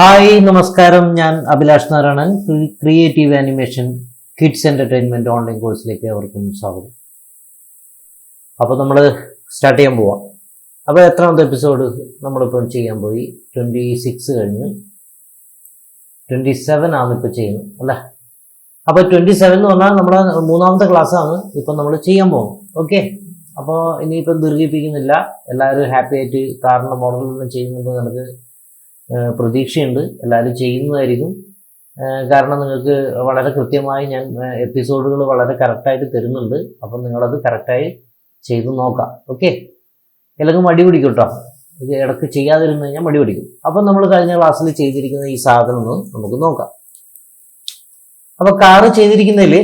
Hi നമസ്കാരം, ഞാൻ Abhilash Narayanan. Creative animation kids entertainment online കോഴ്സിലേക്ക് അവർക്കും സ്വാഗതം. അപ്പോൾ നമ്മൾ സ്റ്റാർട്ട് ചെയ്യാൻ പോവാം. അപ്പോൾ എത്രാമത്തെ എപ്പിസോഡ് നമ്മളിപ്പോൾ ചെയ്യാൻ പോയി? 26 കഴിഞ്ഞ് 27 ആണ് ഇപ്പോൾ ചെയ്യുന്നത് അല്ലേ? അപ്പോൾ 27 എന്ന് പറഞ്ഞാൽ നമ്മുടെ മൂന്നാമത്തെ ക്ലാസ്സാണ് ഇപ്പം നമ്മൾ ചെയ്യാൻ പോകുന്നത്. ഓക്കെ, അപ്പോൾ ഇനിയിപ്പം ദീർഘിപ്പിക്കുന്നില്ല. എല്ലാവരും ഹാപ്പി ആയിട്ട് കാറിൻ്റെ മോഡലൊന്നും ചെയ്യുന്നത് നമുക്ക് പ്രതീക്ഷയുണ്ട്. എല്ലാവരും ചെയ്യുന്നതായിരിക്കും. കാരണം നിങ്ങൾക്ക് വളരെ കൃത്യമായി ഞാൻ എപ്പിസോഡുകൾ വളരെ കറക്റ്റായിട്ട് തരുന്നുണ്ട്. അപ്പം നിങ്ങളത് കറക്റ്റായി ചെയ്ത് നോക്കാം. ഓക്കെ, എല്ലാവർക്കും മടി പിടിക്കും കേട്ടോ. ഇത് ഇടയ്ക്ക് ചെയ്യാതിരുന്ന് കഴിഞ്ഞാൽ മടി പിടിക്കും. അപ്പം നമ്മൾ കഴിഞ്ഞ ക്ലാസ്സിൽ ചെയ്തിരിക്കുന്ന ഈ സാധനം ഒന്ന് നമുക്ക് നോക്കാം. അപ്പോൾ കാറ് ചെയ്തിരിക്കുന്നതിൽ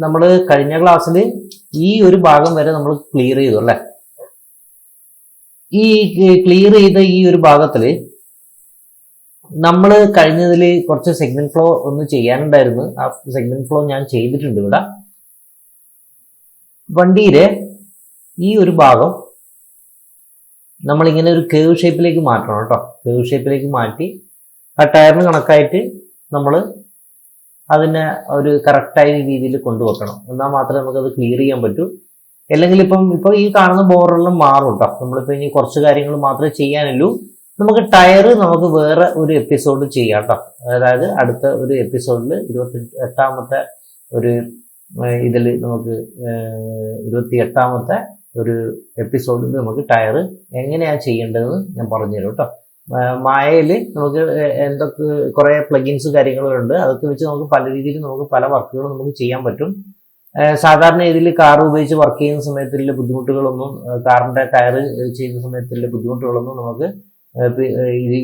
നമ്മൾ കഴിഞ്ഞ ക്ലാസ്സിൽ ഈ ഒരു ഭാഗം വരെ നമ്മൾ ക്ലിയർ ചെയ്തു അല്ലേ? ഈ ക്ലിയർ ചെയ്ത ഈ ഒരു ഭാഗത്തിൽ നമ്മൾ കഴിഞ്ഞതിൽ കുറച്ച് സെഗ്മെന്റ് ഫ്ലോ ഒന്ന് ചെയ്യാനുണ്ടായിരുന്നു. ആ സെഗ്മെന്റ് ഫ്ലോ ഞാൻ ചെയ്തിട്ടുണ്ട്. ഇവിടെ വണ്ടിയുടെ ഈ ഒരു ഭാഗം നമ്മളിങ്ങനെ ഒരു കേവ് ഷേപ്പിലേക്ക് മാറ്റണം കേട്ടോ. കേവ് ഷേപ്പിലേക്ക് മാറ്റി ആ ടയറിന് കണക്കായിട്ട് നമ്മൾ അതിനെ ഒരു കറക്റ്റായ രീതിയിൽ കൊണ്ടുവെക്കണം. എന്നാൽ മാത്രമേ നമുക്കത് ക്ലിയർ ചെയ്യാൻ പറ്റൂ. അല്ലെങ്കിൽ ഇപ്പോൾ ഈ കാണുന്ന ബോർഡെല്ലാം മാറും കേട്ടോ. നമ്മളിപ്പോൾ ഇനി കുറച്ച് കാര്യങ്ങൾ മാത്രമേ ചെയ്യാനുള്ളൂ. നമുക്ക് ടയർ നമുക്ക് വേറെ ഒരു എപ്പിസോഡ് ചെയ്യാം കേട്ടോ. അതായത് അടുത്ത ഒരു എപ്പിസോഡിൽ 28ാമത്തെ ഒരു ഇതിൽ നമുക്ക് 28ാമത്തെ ഒരു എപ്പിസോഡിൽ നമുക്ക് ടയർ എങ്ങനെയാണ് ചെയ്യേണ്ടതെന്ന് ഞാൻ പറഞ്ഞുതരും കേട്ടോ. മായയിൽ നമുക്ക് എന്തൊക്കെ കുറേ പ്ലഗിൻസ് കാര്യങ്ങളുണ്ട്. അതൊക്കെ വെച്ച് നമുക്ക് പല രീതിയിൽ നമുക്ക് പല വർക്കുകളും നമുക്ക് ചെയ്യാൻ പറ്റും. സാധാരണ ഇതിൽ കാർ ഉപയോഗിച്ച് വർക്ക് ചെയ്യുന്ന സമയത്തുള്ള ബുദ്ധിമുട്ടുകളൊന്നും, കാറിൻ്റെ ടയർ ചെയ്യുന്ന സമയത്തുള്ള ബുദ്ധിമുട്ടുകളൊന്നും നമുക്ക്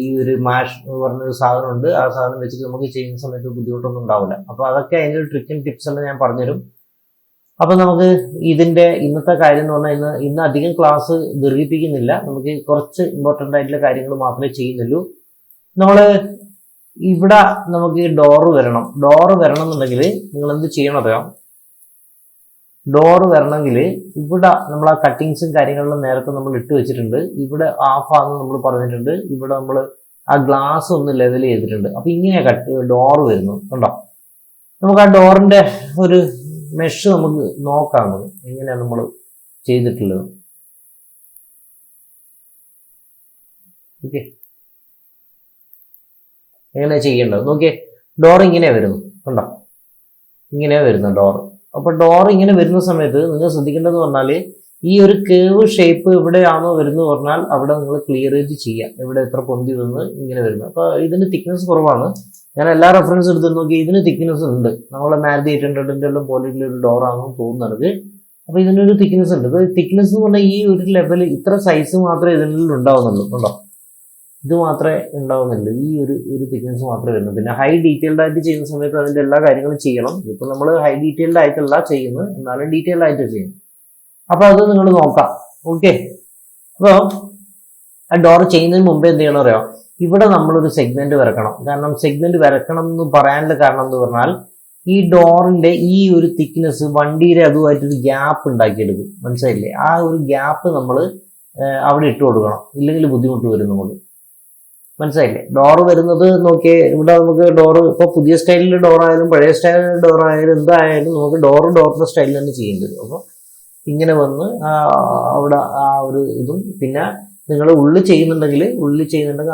ഈ ഒരു മാഷ് എന്ന് പറഞ്ഞൊരു സാധനമുണ്ട്. ആ സാധനം വെച്ചിട്ട് നമുക്ക് ചെയ്യുന്ന സമയത്ത് ബുദ്ധിമുട്ടൊന്നും ഉണ്ടാവില്ല. അപ്പോൾ അതൊക്കെ അതിൻ്റെ ഒരു ട്രിക്ക് ആൻഡ് ടിപ്സ് എല്ലാം ഞാൻ പറഞ്ഞുതരും. അപ്പോൾ നമുക്ക് ഇതിൻ്റെ ഇന്നത്തെ കാര്യം എന്ന് പറഞ്ഞാൽ ഇന്ന് അധികം ക്ലാസ് ദീർഘിപ്പിക്കുന്നില്ല. നമുക്ക് കുറച്ച് ഇമ്പോർട്ടൻ്റ് ആയിട്ടുള്ള കാര്യങ്ങൾ മാത്രമേ ചെയ്യുന്നുള്ളൂ. നമ്മൾ ഇവിടെ നമുക്ക് ഡോറ് വരണം. ഡോറ് വരണം എന്നുണ്ടെങ്കിൽ നിങ്ങൾ എന്ത് ചെയ്യണം അറിയാം? ഡോറ് വരണമെങ്കിൽ ഇവിടെ നമ്മൾ ആ കട്ടിങ്സും കാര്യങ്ങളിലും നേരത്തെ നമ്മൾ ഇട്ട് വെച്ചിട്ടുണ്ട്. ഇവിടെ ആഫാന്ന് നമ്മൾ പറഞ്ഞിട്ടുണ്ട്. ഇവിടെ നമ്മൾ ആ ഗ്ലാസ് ഒന്ന് ലെവൽ ചെയ്തിട്ടുണ്ട്. അപ്പൊ ഇങ്ങനെയാ ഡോറ് വരുന്നു കണ്ടോ. നമുക്ക് ആ ഡോറിന്റെ ഒരു മെഷ് നമുക്ക് നോക്കാം. നമുക്ക് എങ്ങനെയാണ് നമ്മൾ ചെയ്തിട്ടുള്ളത്. ഓക്കെ, എങ്ങനെയാ ചെയ്യേണ്ടത് നോക്കിയേ. ഡോർ ഇങ്ങനെയാ വരുന്നു കണ്ടോ. ഇങ്ങനെയാ വരുന്നത് ഡോർ. അപ്പൊ ഡോർ ഇങ്ങനെ വരുന്ന സമയത്ത് നിങ്ങൾ ശ്രദ്ധിക്കേണ്ടതെന്ന് പറഞ്ഞാൽ ഈ ഒരു കേവ് ഷേപ്പ് എവിടെയാണോ വരുന്നത് പറഞ്ഞാൽ അവിടെ നിങ്ങൾ ക്ലിയർ ചെയ്ത് ചെയ്യാം. ഇവിടെ എത്ര പൊന്തി വന്ന് ഇങ്ങനെ വരുന്നത്. അപ്പൊ ഇതിന് തിക്നെസ് കുറവാണ്. ഞാൻ എല്ലാ റെഫറൻസ് എടുത്ത് നോക്കി ഇതിന് തിക്നെസ് ഉണ്ട്. നമ്മളെ മാരുതി 800 എല്ലാം പോലെയുള്ള ഒരു ഡോറാണെന്ന് തോന്നുന്നത്. അപ്പൊ ഇതിനൊരു തിക്നെസ് ഉണ്ട്. തിക്നെസ് എന്ന് പറഞ്ഞാൽ ഈ ഒരു ലെവൽ ഇത്ര സൈസ് മാത്രമേ ഇതിനുള്ളിൽ ഉണ്ടാവുന്നുള്ളൂ കണ്ടോ. ഇത് മാത്രമേ ഉണ്ടാവുന്നുള്ളൂ. ഈ ഒരു തിക്നെസ് മാത്രമേ വരുന്നു. പിന്നെ ഹൈ ഡീറ്റെയിൽഡ് ആയിട്ട് ചെയ്യുന്ന സമയത്ത് അതിൻ്റെ എല്ലാ കാര്യങ്ങളും ചെയ്യണം. ഇതിപ്പോൾ നമ്മൾ ഹൈ ഡീറ്റെയിൽഡ് ആയിട്ടല്ല ചെയ്യുന്നത്, എന്നാലും ഡീറ്റെയിൽഡ് ആയിട്ട് ചെയ്യണം. അപ്പോൾ അത് നിങ്ങൾ നോക്കാം. ഓക്കെ, അപ്പോൾ ആ ഡോർ ചെയ്യുന്നതിന് മുമ്പേ എന്ത് ചെയ്യണം അറിയാം? ഇവിടെ നമ്മളൊരു സെഗ്മെന്റ് വരക്കണം. കാരണം സെഗ്മെന്റ് വരക്കണം എന്ന് പറയാനുള്ള കാരണം എന്ന് പറഞ്ഞാൽ ഈ ഡോറിന്റെ ഈ ഒരു തിക്നെസ് വണ്ടിയുടെ അതുമായിട്ടൊരു ഗ്യാപ്പ് ഉണ്ടാക്കിയെടുക്കും. മനസ്സിലായില്ലേ? ആ ഒരു ഗ്യാപ്പ് നമ്മൾ അവിടെ ഇട്ട് കൊടുക്കണം. ഇല്ലെങ്കിൽ ബുദ്ധിമുട്ട് വരും നമുക്ക്. മനസ്സിലായില്ലേ? ഡോറ് വരുന്നത് നോക്കിയേ. ഇവിടെ നമുക്ക് ഡോറ് ഇപ്പോൾ പുതിയ സ്റ്റൈലിൽ ഡോറായാലും പഴയ സ്റ്റൈലിൽ ഡോറായാലും എന്തായാലും നമുക്ക് ഡോറിന്റെ സ്റ്റൈലിൽ തന്നെ ചെയ്യേണ്ടത്. അപ്പോൾ ഇങ്ങനെ വന്ന് അവിടെ ആ ഒരു ഇതും, പിന്നെ നിങ്ങൾ ഉള്ളിൽ ചെയ്യുന്നുണ്ടെങ്കിൽ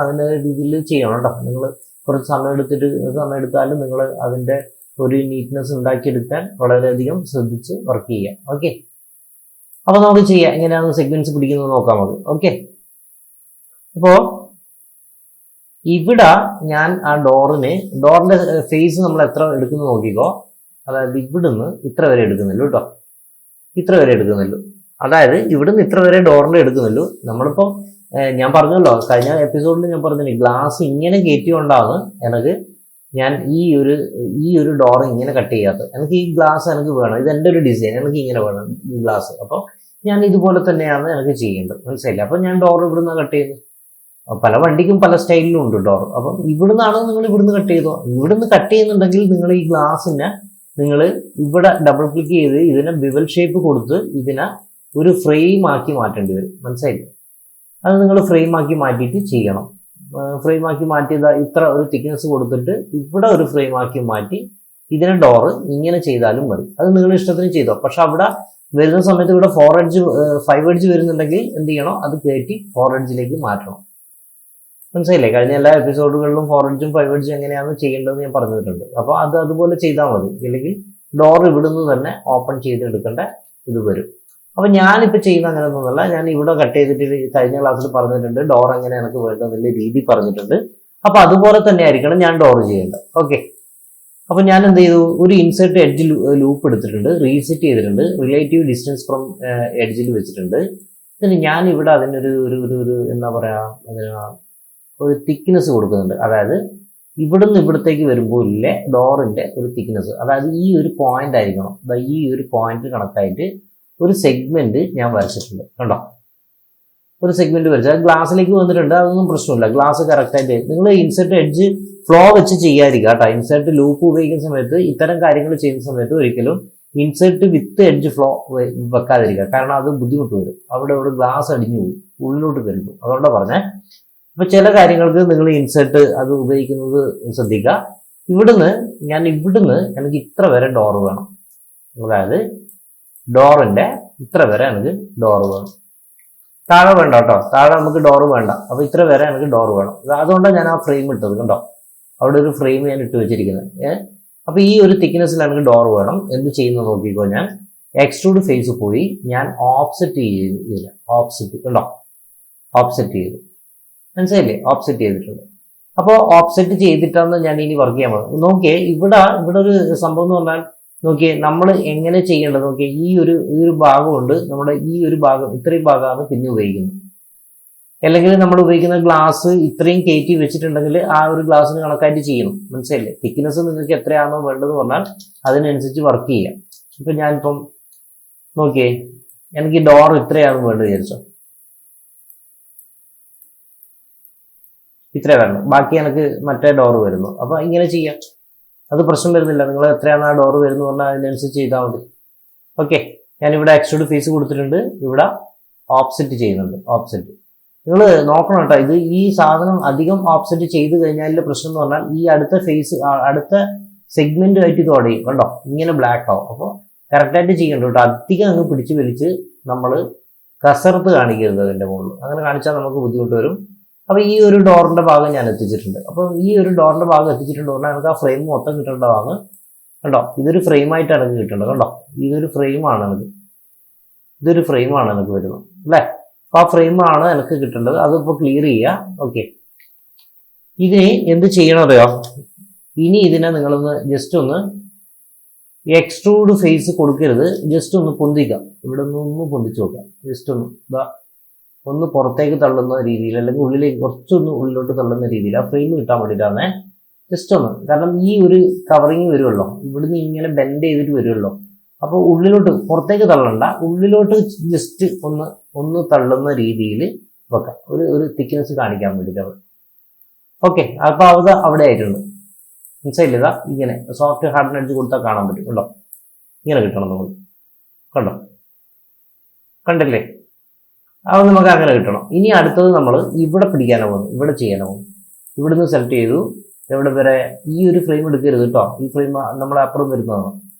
അതിൻ്റെ രീതിയിൽ ചെയ്യണം കേട്ടോ. നിങ്ങൾ കുറച്ച് സമയം എടുത്താലും നിങ്ങൾ അതിൻ്റെ ഒരു നീറ്റ്നെസ് ഉണ്ടാക്കിയെടുക്കാൻ വളരെയധികം ശ്രദ്ധിച്ച് വർക്ക് ചെയ്യാം. ഓക്കെ, അപ്പോൾ നമുക്ക് ചെയ്യാം. എങ്ങനെയാണ് സെഗ്മെന്റ്സ് പിടിക്കുന്നത് നോക്കാം നമുക്ക്. ഓക്കെ, അപ്പോൾ ഇവിടെ ഞാൻ ആ ഡോറിന്റെ ഫേസ് നമ്മൾ എത്ര എടുക്കുന്നു നോക്കിക്കോ. അതായത് ഇവിടുന്ന് ഇത്ര വരെ എടുക്കുന്നുള്ളൂ കേട്ടോ. ഇത്ര വരെ എടുക്കുന്നുള്ളൂ. അതായത് ഇവിടുന്ന് ഇത്ര വരെ ഡോറിന്റെ എടുക്കുന്നുള്ളൂ. നമ്മളിപ്പോൾ ഞാൻ പറഞ്ഞല്ലോ, കഴിഞ്ഞ എപ്പിസോഡിൽ ഞാൻ പറഞ്ഞില്ലേ, ഗ്ലാസ് ഇങ്ങനെ കയറ്റിക്കൊണ്ടാണ് ഞാൻ ഈ ഒരു ഡോർ ഇങ്ങനെ കട്ട് ചെയ്യാത്തത്. എനിക്ക് ഈ ഗ്ലാസ് എനിക്ക് വേണം. ഇത് എൻ്റെ ഒരു ഡിസൈൻ. എനിക്ക് ഇങ്ങനെ വേണം ഈ ഗ്ലാസ്. അപ്പോൾ ഞാൻ ഇതുപോലെ തന്നെയാണ് എനിക്ക് ചെയ്യേണ്ടത്. മനസ്സിലായില്ല? അപ്പോൾ ഞാൻ ഡോർ ഇവിടുന്ന് കട്ട് ചെയ്യുന്നു. പല വണ്ടിക്കും പല സ്റ്റൈലിലും ഉണ്ട് ഡോർ. അപ്പം ഇവിടുന്നാണ് നിങ്ങൾ ഇവിടുന്ന് കട്ട് ചെയ്തോ. ഇവിടുന്ന് കട്ട് ചെയ്യുന്നുണ്ടെങ്കിൽ നിങ്ങൾ ഈ ഗ്ലാസിനെ നിങ്ങൾ ഇവിടെ ഡബിൾ ക്ലിക്ക് ചെയ്ത് ഇതിനെ ബിവൽ ഷേപ്പ് കൊടുത്ത് ഇതിനെ ഒരു ഫ്രെയിം ആക്കി മാറ്റേണ്ടി വരും. മനസ്സിലായില്ലേ? അത് നിങ്ങൾ ഫ്രെയിം ആക്കി മാറ്റിയിട്ട് ചെയ്യണം. ഫ്രെയിം ആക്കി മാറ്റിയത് ഇത്ര ഒരു തിക്നെസ് കൊടുത്തിട്ട് ഇവിടെ ഒരു ഫ്രെയിം ആക്കി മാറ്റി ഇതിനെ ഡോറ് ഇങ്ങനെ ചെയ്താലും മതി. അത് നിങ്ങളുടെ ഇഷ്ടത്തിന് ചെയ്തോ. പക്ഷെ അവിടെ വരുന്ന സമയത്ത് ഇവിടെ 4 എഡ്ജ് 5 എഡ്ജ് വരുന്നുണ്ടെങ്കിൽ എന്ത് ചെയ്യണം, അത് കയറ്റി 4 എഡ്ജിലേക്ക് മാറ്റണം. മനസ്സിലായില്ലേ? കഴിഞ്ഞ എല്ലാ എപ്പിസോഡുകളിലും 4 എഡ്ജും 5 എഡ്ജും എങ്ങനെയാണ് ചെയ്യേണ്ടതെന്ന് ഞാൻ പറഞ്ഞിട്ടുണ്ട്. അപ്പോൾ അത് അതുപോലെ ചെയ്താൽ മതി. ഇല്ലെങ്കിൽ ഡോർ ഇവിടുന്ന് തന്നെ ഓപ്പൺ ചെയ്തെടുക്കേണ്ട ഇത് വരും. അപ്പൊ ഞാനിപ്പോൾ ചെയ്യുന്ന അങ്ങനെയൊന്നുമല്ല. ഞാൻ ഇവിടെ കട്ട് ചെയ്തിട്ട് കഴിഞ്ഞ ക്ലാസ്സിൽ പറഞ്ഞിട്ടുണ്ട് ഡോർ എങ്ങനെ എനിക്ക് വേണ്ടതിന്റെ രീതി പറഞ്ഞിട്ടുണ്ട്. അപ്പൊ അതുപോലെ തന്നെ ആയിരിക്കണം ഞാൻ ഡോർ ചെയ്യേണ്ടത്. ഓക്കെ. അപ്പൊ ഞാൻ എന്ത് ചെയ്തു, ഒരു ഇൻസേർട്ട് എഡ്ജ് ലൂപ്പ് എടുത്തിട്ടുണ്ട്, റീസെറ്റ് ചെയ്തിട്ടുണ്ട്, റിലേറ്റീവ് ഡിസ്റ്റൻസ് ഫ്രം എഡ്ജിൽ വെച്ചിട്ടുണ്ട്. ഇതിന് ഞാൻ ഇവിടെ അതിനൊരു ഒരു എന്താ പറയാ, അതിന് ഒരു തിക്നെസ് കൊടുക്കുന്നുണ്ട്. അതായത് ഇവിടുന്ന് ഇവിടത്തേക്ക് വരുമ്പോൾ ഇല്ലേ ഡോറിന്റെ ഒരു തിക്നെസ്, അതായത് ഈ ഒരു പോയിന്റ് ആയിരിക്കണം. ഈ ഒരു പോയിന്റ് കണക്കായിട്ട് ഒരു സെഗ്മെന്റ് ഞാൻ വരച്ചിട്ടുണ്ട്. കണ്ടോ, ഒരു സെഗ്മെന്റ് വരച്ചത് ഗ്ലാസ്സിലേക്ക് വന്നിട്ടുണ്ട്. അതൊന്നും പ്രശ്നമില്ല, ഗ്ലാസ് കറക്റ്റായിട്ട്. നിങ്ങൾ ഇൻസെർട്ട് എഡ്ജ് ഫ്ലോ വെച്ച് ചെയ്യാതിരിക്കുക കേട്ടോ. ഇൻസെർട്ട് ലൂപ്പ് ഉപയോഗിക്കുന്ന സമയത്ത്, ഇത്തരം കാര്യങ്ങൾ ചെയ്യുന്ന സമയത്ത് ഒരിക്കലും ഇൻസെർട്ട് വിത്ത് എഡ്ജ് ഫ്ലോ വെക്കാതിരിക്കുക. കാരണം അത് ബുദ്ധിമുട്ട് വരും. അവിടെ ഗ്ലാസ് അടിഞ്ഞു പോകും, ഉള്ളിലോട്ട് കയറിക്കും. അതുകൊണ്ടാണ് പറഞ്ഞേ. അപ്പൊ ചില കാര്യങ്ങൾക്ക് നിങ്ങൾ ഇൻസെർട്ട് അത് ഉപയോഗിക്കുന്നത് ശ്രദ്ധിക്കുക. ഇവിടുന്ന് എനിക്ക് ഇത്ര വരെ ഡോർ വേണം. അതായത് ഡോറിന്റെ ഇത്ര വരെ എനിക്ക് ഡോർ വേണം. താഴെ വേണ്ട കേട്ടോ, താഴെ നമുക്ക് ഡോർ വേണ്ട. അപ്പൊ ഇത്ര വരെ എനിക്ക് ഡോർ വേണം. അതുകൊണ്ടാണ് ഞാൻ ആ ഫ്രെയിം ഇട്ടത്. കണ്ടോ, അവിടെ ഒരു ഫ്രെയിം ഞാൻ ഇട്ട് വെച്ചിരിക്കുന്നത്. അപ്പൊ ഈ ഒരു തിക്നെസ്സിൽ എനിക്ക് ഡോർ വേണം. എന്ത് ചെയ്യുന്നു നോക്കിക്കോ. ഞാൻ എക്സ്ട്രൂഡ് ഫേസ് പോയി ഞാൻ ഓഫ്സെറ്റ് ചെയ്തു. ഓഫ്സെറ്റ് കണ്ടോ, ഓഫ്സെറ്റ് ചെയ്തു. മനസ്സിലായില്ലേ? ഓഫ്സെറ്റ് ചെയ്തിട്ടുണ്ട്. അപ്പോൾ ഓഫ്സെറ്റ് ചെയ്തിട്ടാണ് ഞാൻ ഇനി വർക്ക് ചെയ്യാൻ പോകുന്നത്. നോക്കിയേ, ഇവിടെ ഒരു സംഭവം എന്ന് പറഞ്ഞാൽ നോക്കിയേ, നമ്മൾ എങ്ങനെ ചെയ്യേണ്ടത് നോക്കിയേ. ഈ ഒരു ഭാഗമുണ്ട്, നമ്മുടെ ഈ ഒരു ഭാഗം, ഇത്രയും ഭാഗമാണ് പിന്നെ ഉപയോഗിക്കുന്നത്. അല്ലെങ്കിൽ നമ്മൾ ഉപയോഗിക്കുന്ന ഗ്ലാസ് ഇത്രയും കയറ്റി വെച്ചിട്ടുണ്ടെങ്കിൽ ആ ഒരു ഗ്ലാസ്സിന് കണക്കായിട്ട് ചെയ്യണം. മനസ്സിലായില്ലേ? തിക്നെസ് നിങ്ങൾക്ക് എത്രയാണോ വേണ്ടതെന്ന് പറഞ്ഞാൽ അതിനനുസരിച്ച് വർക്ക് ചെയ്യാം. ഇപ്പൊ ഞാനിപ്പം നോക്കിയേ, എനിക്ക് ഡോർ ഇത്രയാണ് വേണ്ടത് വിചാരിച്ചോ, ഇത്ര വരണം. ബാക്കി എനിക്ക് മറ്റേ ഡോർ വരുന്നു. അപ്പൊ ഇങ്ങനെ ചെയ്യാം, അത് പ്രശ്നം വരുന്നില്ല. നിങ്ങൾ എത്രയാണ് ആ ഡോർ വരുന്നു പറഞ്ഞാൽ അതിനനുസരിച്ച് ചെയ്താൽ മതി. ഓക്കെ. ഞാനിവിടെ എക്സ്ട്രൂഡ് ഫേസ് കൊടുത്തിട്ടുണ്ട്, ഇവിടെ ഓഫ്സെറ്റ് ചെയ്യുന്നുണ്ട്. ഓഫ്സെറ്റ് നിങ്ങൾ നോക്കണം കേട്ടോ. ഇത് ഈ സാധനം അധികം ഓഫ്സെറ്റ് ചെയ്ത് കഴിഞ്ഞാൽ പ്രശ്നം എന്ന് പറഞ്ഞാൽ ഈ അടുത്ത ഫേസ്, അടുത്ത സെഗ്മെന്റുമായിട്ട് ഇത് ഉടയും. കണ്ടോ, ഇങ്ങനെ ബ്ലാക്ക് ആവും. അപ്പോൾ കറക്റ്റായിട്ട് ചെയ്യണ്ട കേട്ടോ. അധികം അങ്ങ് പിടിച്ച് വലിച്ച് നമ്മൾ കസർത്ത് കാണിക്കരുത് അതിൻ്റെ മുകളിൽ. അങ്ങനെ കാണിച്ചാൽ നമുക്ക് ബുദ്ധിമുട്ട് വരും. അപ്പൊ ഈ ഒരു ഡോറിന്റെ ഭാഗം ഞാൻ എത്തിച്ചിട്ടുണ്ട്. അപ്പൊ ഈ ഒരു ഡോറിന്റെ ഭാഗം എത്തിച്ചിട്ടുണ്ട് പറഞ്ഞാൽ നമുക്ക് ആ ഫ്രെയിം മൊത്തം കിട്ടേണ്ട ഭാഗം കണ്ടോ, ഇതൊരു ഫ്രെയിം ആയിട്ടാണ് എനിക്ക് കിട്ടേണ്ടത്. കണ്ടോ, ഇതൊരു ഫ്രെയിമാണ് എനിക്ക് വരുന്നത് അല്ലേ. അപ്പൊ ആ ഫ്രെയിമാണ് എനിക്ക് കിട്ടേണ്ടത്. അതിപ്പോ ക്ലിയർ ചെയ്യുക. ഓക്കെ. ഇതിന് എന്ത് ചെയ്യണം അറിയോ, ഇനി ഇതിനെ നിങ്ങളൊന്ന് ജസ്റ്റ് ഒന്ന് എക്സ്ട്രൂഡ് ഫേസ് കൊടുക്കരുത്, ജസ്റ്റ് ഒന്ന് പൊന്തിക്കാം. ഇവിടെ ഒന്ന് പൊന്തിച്ചു നോക്കാം. ജസ്റ്റ് ഒന്ന് പുറത്തേക്ക് തള്ളുന്ന രീതിയിൽ, അല്ലെങ്കിൽ ഉള്ളിലേക്ക് കുറച്ചൊന്ന് ഉള്ളിലോട്ട് തള്ളുന്ന രീതിയിൽ ആ ഫ്രെയിം കിട്ടാൻ വേണ്ടിയിട്ടാണ്. ജസ്റ്റ് ഒന്ന്, കാരണം ഈ ഒരു കവറിങ് വരുമല്ലോ, ഇവിടുന്ന് ഇങ്ങനെ ബെൻഡ് ചെയ്തിട്ട് വരുമല്ലോ. അപ്പോൾ ഉള്ളിലോട്ട് പുറത്തേക്ക് തള്ളണ്ട, ഉള്ളിലോട്ട് ജസ്റ്റ് ഒന്ന് തള്ളുന്ന രീതിയിൽ വെക്കാം. ഒരു തിക്നെസ് കാണിക്കാൻ വേണ്ടിയിട്ടാണ്. ഓക്കെ. അപ്പൊ അത് അവിടെ ആയിട്ടുണ്ട്. മനസ്സിലായില്ല? ഇങ്ങനെ സോഫ്റ്റ് ഹാർഡ് എഡ്ജ് കൊടുത്താൽ കാണാൻ പറ്റും. കണ്ടോ, ഇങ്ങനെ കിട്ടണം നമ്മൾ. കണ്ടില്ലേ? അത് നമുക്ക് അങ്ങനെ കിട്ടണം. ഇനി അടുത്തത് നമ്മൾ ഇവിടെ പിടിക്കാനോ പോകുന്നു, ഇവിടെ ചെയ്യാനോ പോകുന്നു. ഇവിടുന്ന് സെലക്ട് ചെയ്തു. എവിടെ വരെ? ഈ ഒരു ഫ്രെയിം എടുക്കരുത് കേട്ടോ. ഈ ഫ്രെയിം നമ്മളെ അപ്പുറം വരുന്നതാണ്.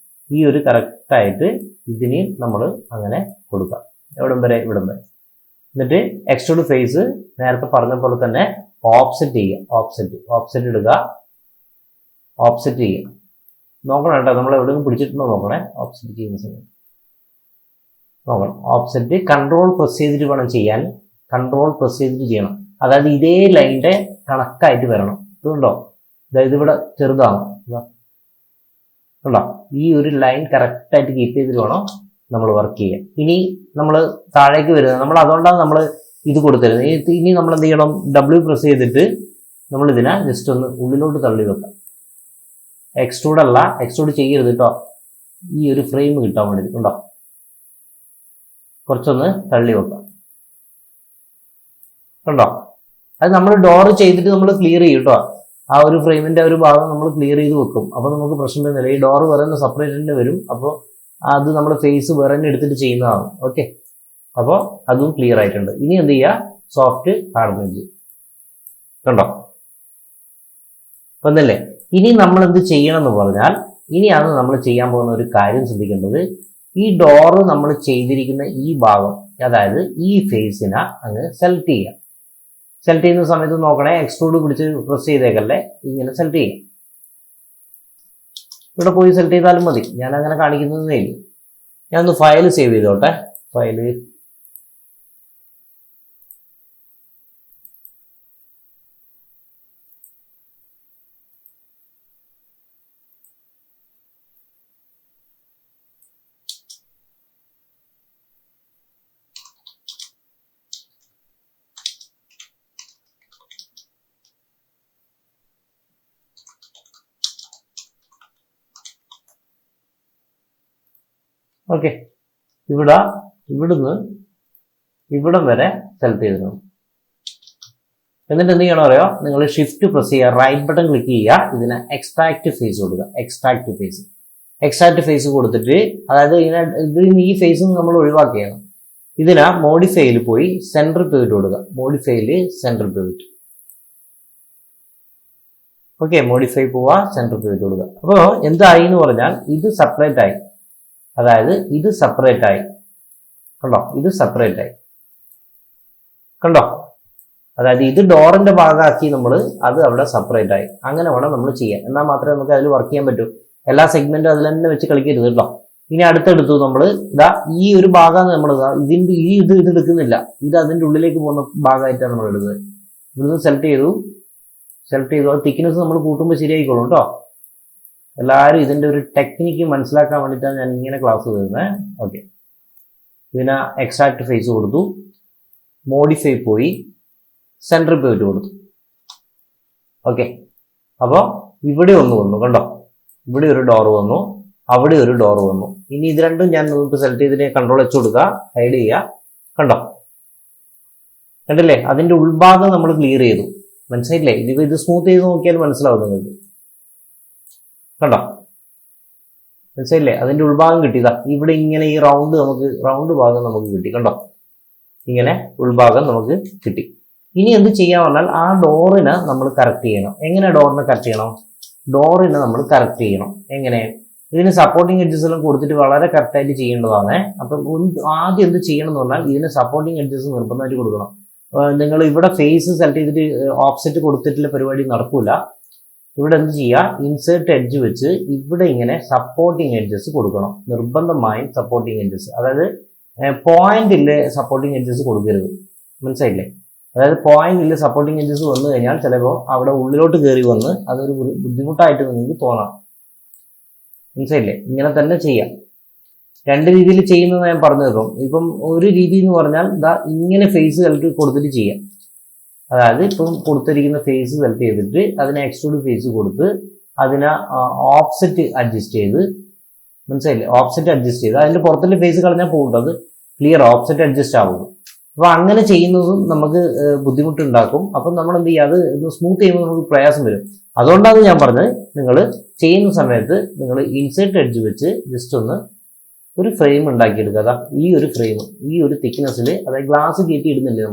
ഈ ഒരു കറക്റ്റായിട്ട് ഇതിനെയും നമ്മൾ അങ്ങനെ കൊടുക്കാം. എവിടം വരെ? ഇവിടം വരെ. എന്നിട്ട് എക്സ്ട്രൂഡ് ഫേസ് നേരത്തെ പറഞ്ഞ പോലെ തന്നെ ഓഫ്സെറ്റ് ചെയ്യുക. ഓഫ്സെറ്റ് എടുക്കുക, ഓഫ്സെറ്റ് ചെയ്യുക. നോക്കണം കേട്ടോ, നമ്മൾ എവിടെയെങ്കിലും പിടിച്ചിട്ടുണ്ടോ നോക്കണേ. ഓഫ്സെറ്റ് ചെയ്യുന്ന സമയത്ത് നോക്കണം. ഓഫ്സെറ്റ് കൺട്രോൾ പ്രസ് ചെയ്തിട്ട് വേണം ചെയ്യാൻ. കൺട്രോൾ പ്രസ് ചെയ്തിട്ട് ചെയ്യണം. അതായത് ഇതേ ലൈനിന്റെ കണക്കായിട്ട് വരണം. ഇതുണ്ടോ, അതായത് ഇവിടെ ചെറുതാണ് കണ്ടോ. ഈ ഒരു ലൈൻ കറക്റ്റായിട്ട് കീപ്പ് ചെയ്തിട്ട് വേണം നമ്മൾ വർക്ക് ചെയ്യാൻ. ഇനി നമ്മൾ താഴേക്ക് വരുന്നത്, നമ്മൾ അതുകൊണ്ടാണ് നമ്മൾ ഇത് കൊടുത്തരുന്നത്. ഇനി നമ്മൾ എന്ത് ചെയ്യണം, W പ്രസ് ചെയ്തിട്ട് നമ്മൾ ഇതിനെ ജസ്റ്റ് ഒന്ന് ഉള്ളിലോട്ട് തള്ളി വെക്കാം. എക്സ്ട്രൂഡ് ചെയ്യരുത് കേട്ടോ. ഈ ഒരു ഫ്രെയിം കിട്ടാൻ വേണ്ടി കണ്ടോ, കുറച്ചൊന്ന് തള്ളി വെക്കാം. കണ്ടോ, അത് നമ്മൾ ഡോർ ചെയ്തിട്ട് നമ്മൾ ക്ലിയർ ചെയ്യും കേട്ടോ. ആ ഒരു ഫ്രെയിമിന്റെ ഒരു ഭാഗം നമ്മൾ ക്ലിയർ ചെയ്ത് വെക്കും. അപ്പോൾ നമുക്ക് പ്രശ്നം വരുന്നില്ല. ഈ ഡോർ വേറെ സെപ്പറേറ്റ് വരും. അപ്പോൾ അത് നമ്മൾ ഫേസ് വേറെ എടുത്തിട്ട് ചെയ്യുന്നതാണ്. ഓക്കെ. അപ്പോൾ അതും ക്ലിയർ ആയിട്ടുണ്ട്. ഇനി എന്ത് ചെയ്യുക, സോഫ്റ്റ് ഹാർഡ് എഡ്ജ് കണ്ടോ? ഒന്നല്ലേ? ഇനി നമ്മൾ എന്ത് ചെയ്യണം എന്ന് പറഞ്ഞാൽ, ഇനിയാണ് നമ്മൾ ചെയ്യാൻ പോകുന്ന ഒരു കാര്യം ശ്രദ്ധിക്കേണ്ടത്. ഈ ഡോറ് നമ്മൾ ചെയ്തിരിക്കുന്ന ഈ ഭാഗം, അതായത് ഈ ഫേസിനെ അങ്ങ് സെലക്ട് ചെയ്യാം. സെലക്ട് ചെയ്യുന്ന സമയത്ത് നോക്കണേ, എക്സ്ട്രൂഡ് പിടിച്ച് പ്രസ് ചെയ്തേക്കല്ലേ, ഇങ്ങനെ സെലക്ട് ചെയ്യാം. ഇവിടെ പോയി സെലക്ട് ചെയ്താലും മതി, ഞാൻ അങ്ങനെ കാണിക്കുന്നതേ ഇല്ല. ഞാനൊന്ന് ഫയൽ സേവ് ചെയ്തോട്ടെ. File okay. ഇവിടുന്ന് ഇവിടം വരെ സെലക്ട് ചെയ്തിരുന്നു. എന്നിട്ട് എന്ത് ചെയ്യണം അറിയോ? നിങ്ങൾ ഷിഫ്റ്റ് പ്രസ് ചെയ്യുക, റൈറ്റ് ബട്ടൺ ക്ലിക്ക് ചെയ്യുക, ഇതിനെ എക്സ്ട്രാക്ട് ഫേസ് കൊടുക്കുക. എക്സ്ട്രാക്ട് ഫേസ് കൊടുത്തിട്ട്, അതായത് ഇതിന് ഈ ഫേസും നമ്മൾ ഒഴിവാക്കുകയാണ്. ഇതിനാ മോഡിഫൈയിൽ പോയി സെൻറ്റർ പിവറ്റ് കൊടുക്കുക. മോഡിഫൈയിൽ സെൻറ്റർ പിവറ്റ്. ഓക്കെ, മോഡിഫൈ പോവുക, സെൻറ്റർ പിവറ്റ് കൊടുക്കുക. അപ്പോൾ എന്തായി എന്ന് പറഞ്ഞാൽ ഇത് സെപ്പറേറ്റ് ആയി. അതായത് ഇത് സെപ്പറേറ്റ് ആയി. കണ്ടോ? ഇത് സെപ്പറേറ്റ് ആയി. കണ്ടോ? അതായത് ഇത് ഡോറിന്റെ ഭാഗമാക്കി നമ്മൾ അത് അവിടെ സെപ്പറേറ്റ് ആയി. അങ്ങനെ വേണം നമ്മൾ ചെയ്യാൻ. എന്നാൽ മാത്രമേ നമുക്ക് അതിൽ വർക്ക് ചെയ്യാൻ പറ്റൂ. എല്ലാ സെഗ്മെന്റും അതിൽ തന്നെ വെച്ച് കളിക്കരുത് കേട്ടോ. ഇനി അടുത്തെടുത്തു നമ്മൾ ഇതാ ഈ ഒരു ഭാഗമാണ് നമ്മൾ ഇതിന്റെ ഇത് എടുക്കുന്നില്ല. ഇത് അതിന്റെ ഉള്ളിലേക്ക് പോകുന്ന ഭാഗമായിട്ടാണ് നമ്മൾ എടുക്കുന്നത്. ഇവിടുന്ന് സെലക്ട് ചെയ്തു. അത് തിക്നെസ് നമ്മൾ കൂട്ടുമ്പോൾ ശരിയായിക്കോളും കേട്ടോ. എല്ലാവരും ഇതിന്റെ ഒരു ടെക്നിക്ക് മനസ്സിലാക്കാൻ വേണ്ടിയിട്ടാണ് ഞാൻ ഇങ്ങനെ ക്ലാസ് തരുന്നത്. ഓക്കെ, ഇതിന് എക്സാക്ട് ഫേസ് കൊടുത്തു, മോഡിഫൈ പോയി, സെൻട്രൽ പിവറ്റ് കൊടുത്തു. ഓക്കെ, അപ്പോൾ ഇവിടെ ഒന്ന് വന്നു. കണ്ടോ? ഇവിടെ ഒരു ഡോർ വന്നു, അവിടെ ഒരു ഡോർ വന്നു. ഇനി ഇത് രണ്ടും ഞാൻ നിങ്ങൾക്ക് സെലക്ട് ചെയ്തിട്ട് കൺട്രോൾ എച്ച് കൊടുക്കുക, ഹൈഡ് ചെയ്യുക. കണ്ടോ? കണ്ടില്ലേ? അതിന്റെ ഉൾഭാഗം നമ്മൾ ക്ലിയർ ചെയ്തു. മനസ്സിലായില്ലേ? ഇത് സ്മൂത്ത് ചെയ്ത് നോക്കിയാൽ മനസ്സിലാവും നിങ്ങൾക്ക്. കണ്ടോ? മനസ്സിലായില്ലേ? അതിന്റെ ഉൾഭാഗം കിട്ടിയതാ. ഇവിടെ ഇങ്ങനെ ഈ റൗണ്ട് ഭാഗം നമുക്ക് കിട്ടി. കണ്ടോ? ഇങ്ങനെ ഉൾഭാഗം നമുക്ക് കിട്ടി. ഇനി എന്ത് ചെയ്യാൻ പറഞ്ഞാൽ ആ ഡോറിനെ നമ്മൾ കറക്റ്റ് ചെയ്യണം. എങ്ങനെ ഡോറിനെ കറക്റ്റ് ചെയ്യണം? ഡോറിനെ നമ്മൾ കറക്റ്റ് ചെയ്യണം. എങ്ങനെ? ഇതിന് സപ്പോർട്ടിങ് എഡ്ജസ് എല്ലാം കൊടുത്തിട്ട് വളരെ കറക്റ്റായിട്ട് ചെയ്യേണ്ടതാണ്. അപ്പം ആദ്യം എന്ത് ചെയ്യണം എന്ന് പറഞ്ഞാൽ ഇതിന് സപ്പോർട്ടിങ് എഡ്ജസ് നിർബന്ധമായിട്ട് കൊടുക്കണം. നിങ്ങൾ ഇവിടെ ഫേസ് സെലക്ട് ചെയ്തിട്ട് ഓഫ്സെറ്റ് കൊടുത്തിട്ടുള്ള പരിപാടി നടക്കൂല. ഇവിടെ എന്ത് ചെയ്യുക? ഇൻസേർട്ട് എഡ്ജ് വെച്ച് ഇവിടെ ഇങ്ങനെ സപ്പോർട്ടിങ് എഡ്ജസ് കൊടുക്കണം. നിർബന്ധമായും സപ്പോർട്ടിങ് എഡ്ജസ്, അതായത് പോയിന്റിലെ സപ്പോർട്ടിങ് എഡ്ജസ് കൊടുക്കരുത്. മനസ്സിലായില്ലേ? അതായത് പോയിന്റിൽ സപ്പോർട്ടിങ് എഡ്ജസ് വന്നു കഴിഞ്ഞാൽ ചിലപ്പോൾ അവിടെ ഉള്ളിലോട്ട് കയറി വന്ന് അതൊരു ബുദ്ധിമുട്ടായിട്ട് നിങ്ങൾക്ക് തോന്നാം. മനസ്സിലായില്ലേ? ഇങ്ങനെ തന്നെ ചെയ്യാം. രണ്ട് രീതിയിൽ ചെയ്യുന്നത് ഞാൻ പറഞ്ഞു തരും. ഇപ്പം ഒരു രീതി എന്ന് പറഞ്ഞാൽ ഇതാ ഇങ്ങനെ ഫേസ് സെലക്ട് കൊടുത്തിട്ട് ചെയ്യാം. അതായത് ഇപ്പം കൊടുത്തിരിക്കുന്ന ഫേസ് സെലക്ട് ചെയ്തിട്ട് അതിനെ എക്സ്ട്രൂഡ് ഫേസ് കൊടുത്ത് അതിനെ ഓഫ്സെറ്റ് അഡ്ജസ്റ്റ് ചെയ്ത്, മനസ്സിലായില്ലേ? ഓഫ്സെറ്റ് അഡ്ജസ്റ്റ് ചെയ്ത് അതിന്റെ പുറത്തുള്ള ഫേസ് കളഞ്ഞാൽ പോകും, അത് ക്ലിയർ ഓഫ്സെറ്റ് അഡ്ജസ്റ്റ് ആവുന്നു. അപ്പൊ അങ്ങനെ ചെയ്യുന്നതും നമുക്ക് ബുദ്ധിമുട്ടുണ്ടാക്കും. അപ്പം നമ്മൾ എന്ത് ചെയ്യുക? അത് സ്മൂത്ത് ചെയ്യുമ്പോൾ നമുക്ക് പ്രയാസം വരും. അതുകൊണ്ടാണ് ഞാൻ പറഞ്ഞത്, നിങ്ങൾ ചെയ്യുന്ന സമയത്ത് നിങ്ങൾ ഇൻസേർട്ട് എഡ്ജ് വെച്ച് ജസ്റ്റ് ഒന്ന് ഒരു ഫ്രെയിം ഉണ്ടാക്കിയെടുക്കുക. ഈ ഒരു ഫ്രെയിം ഈ ഒരു തിക്നെസ്സിൽ, അതായത് ഗ്ലാസ് കയറ്റി ഇടുന്നില്ലേ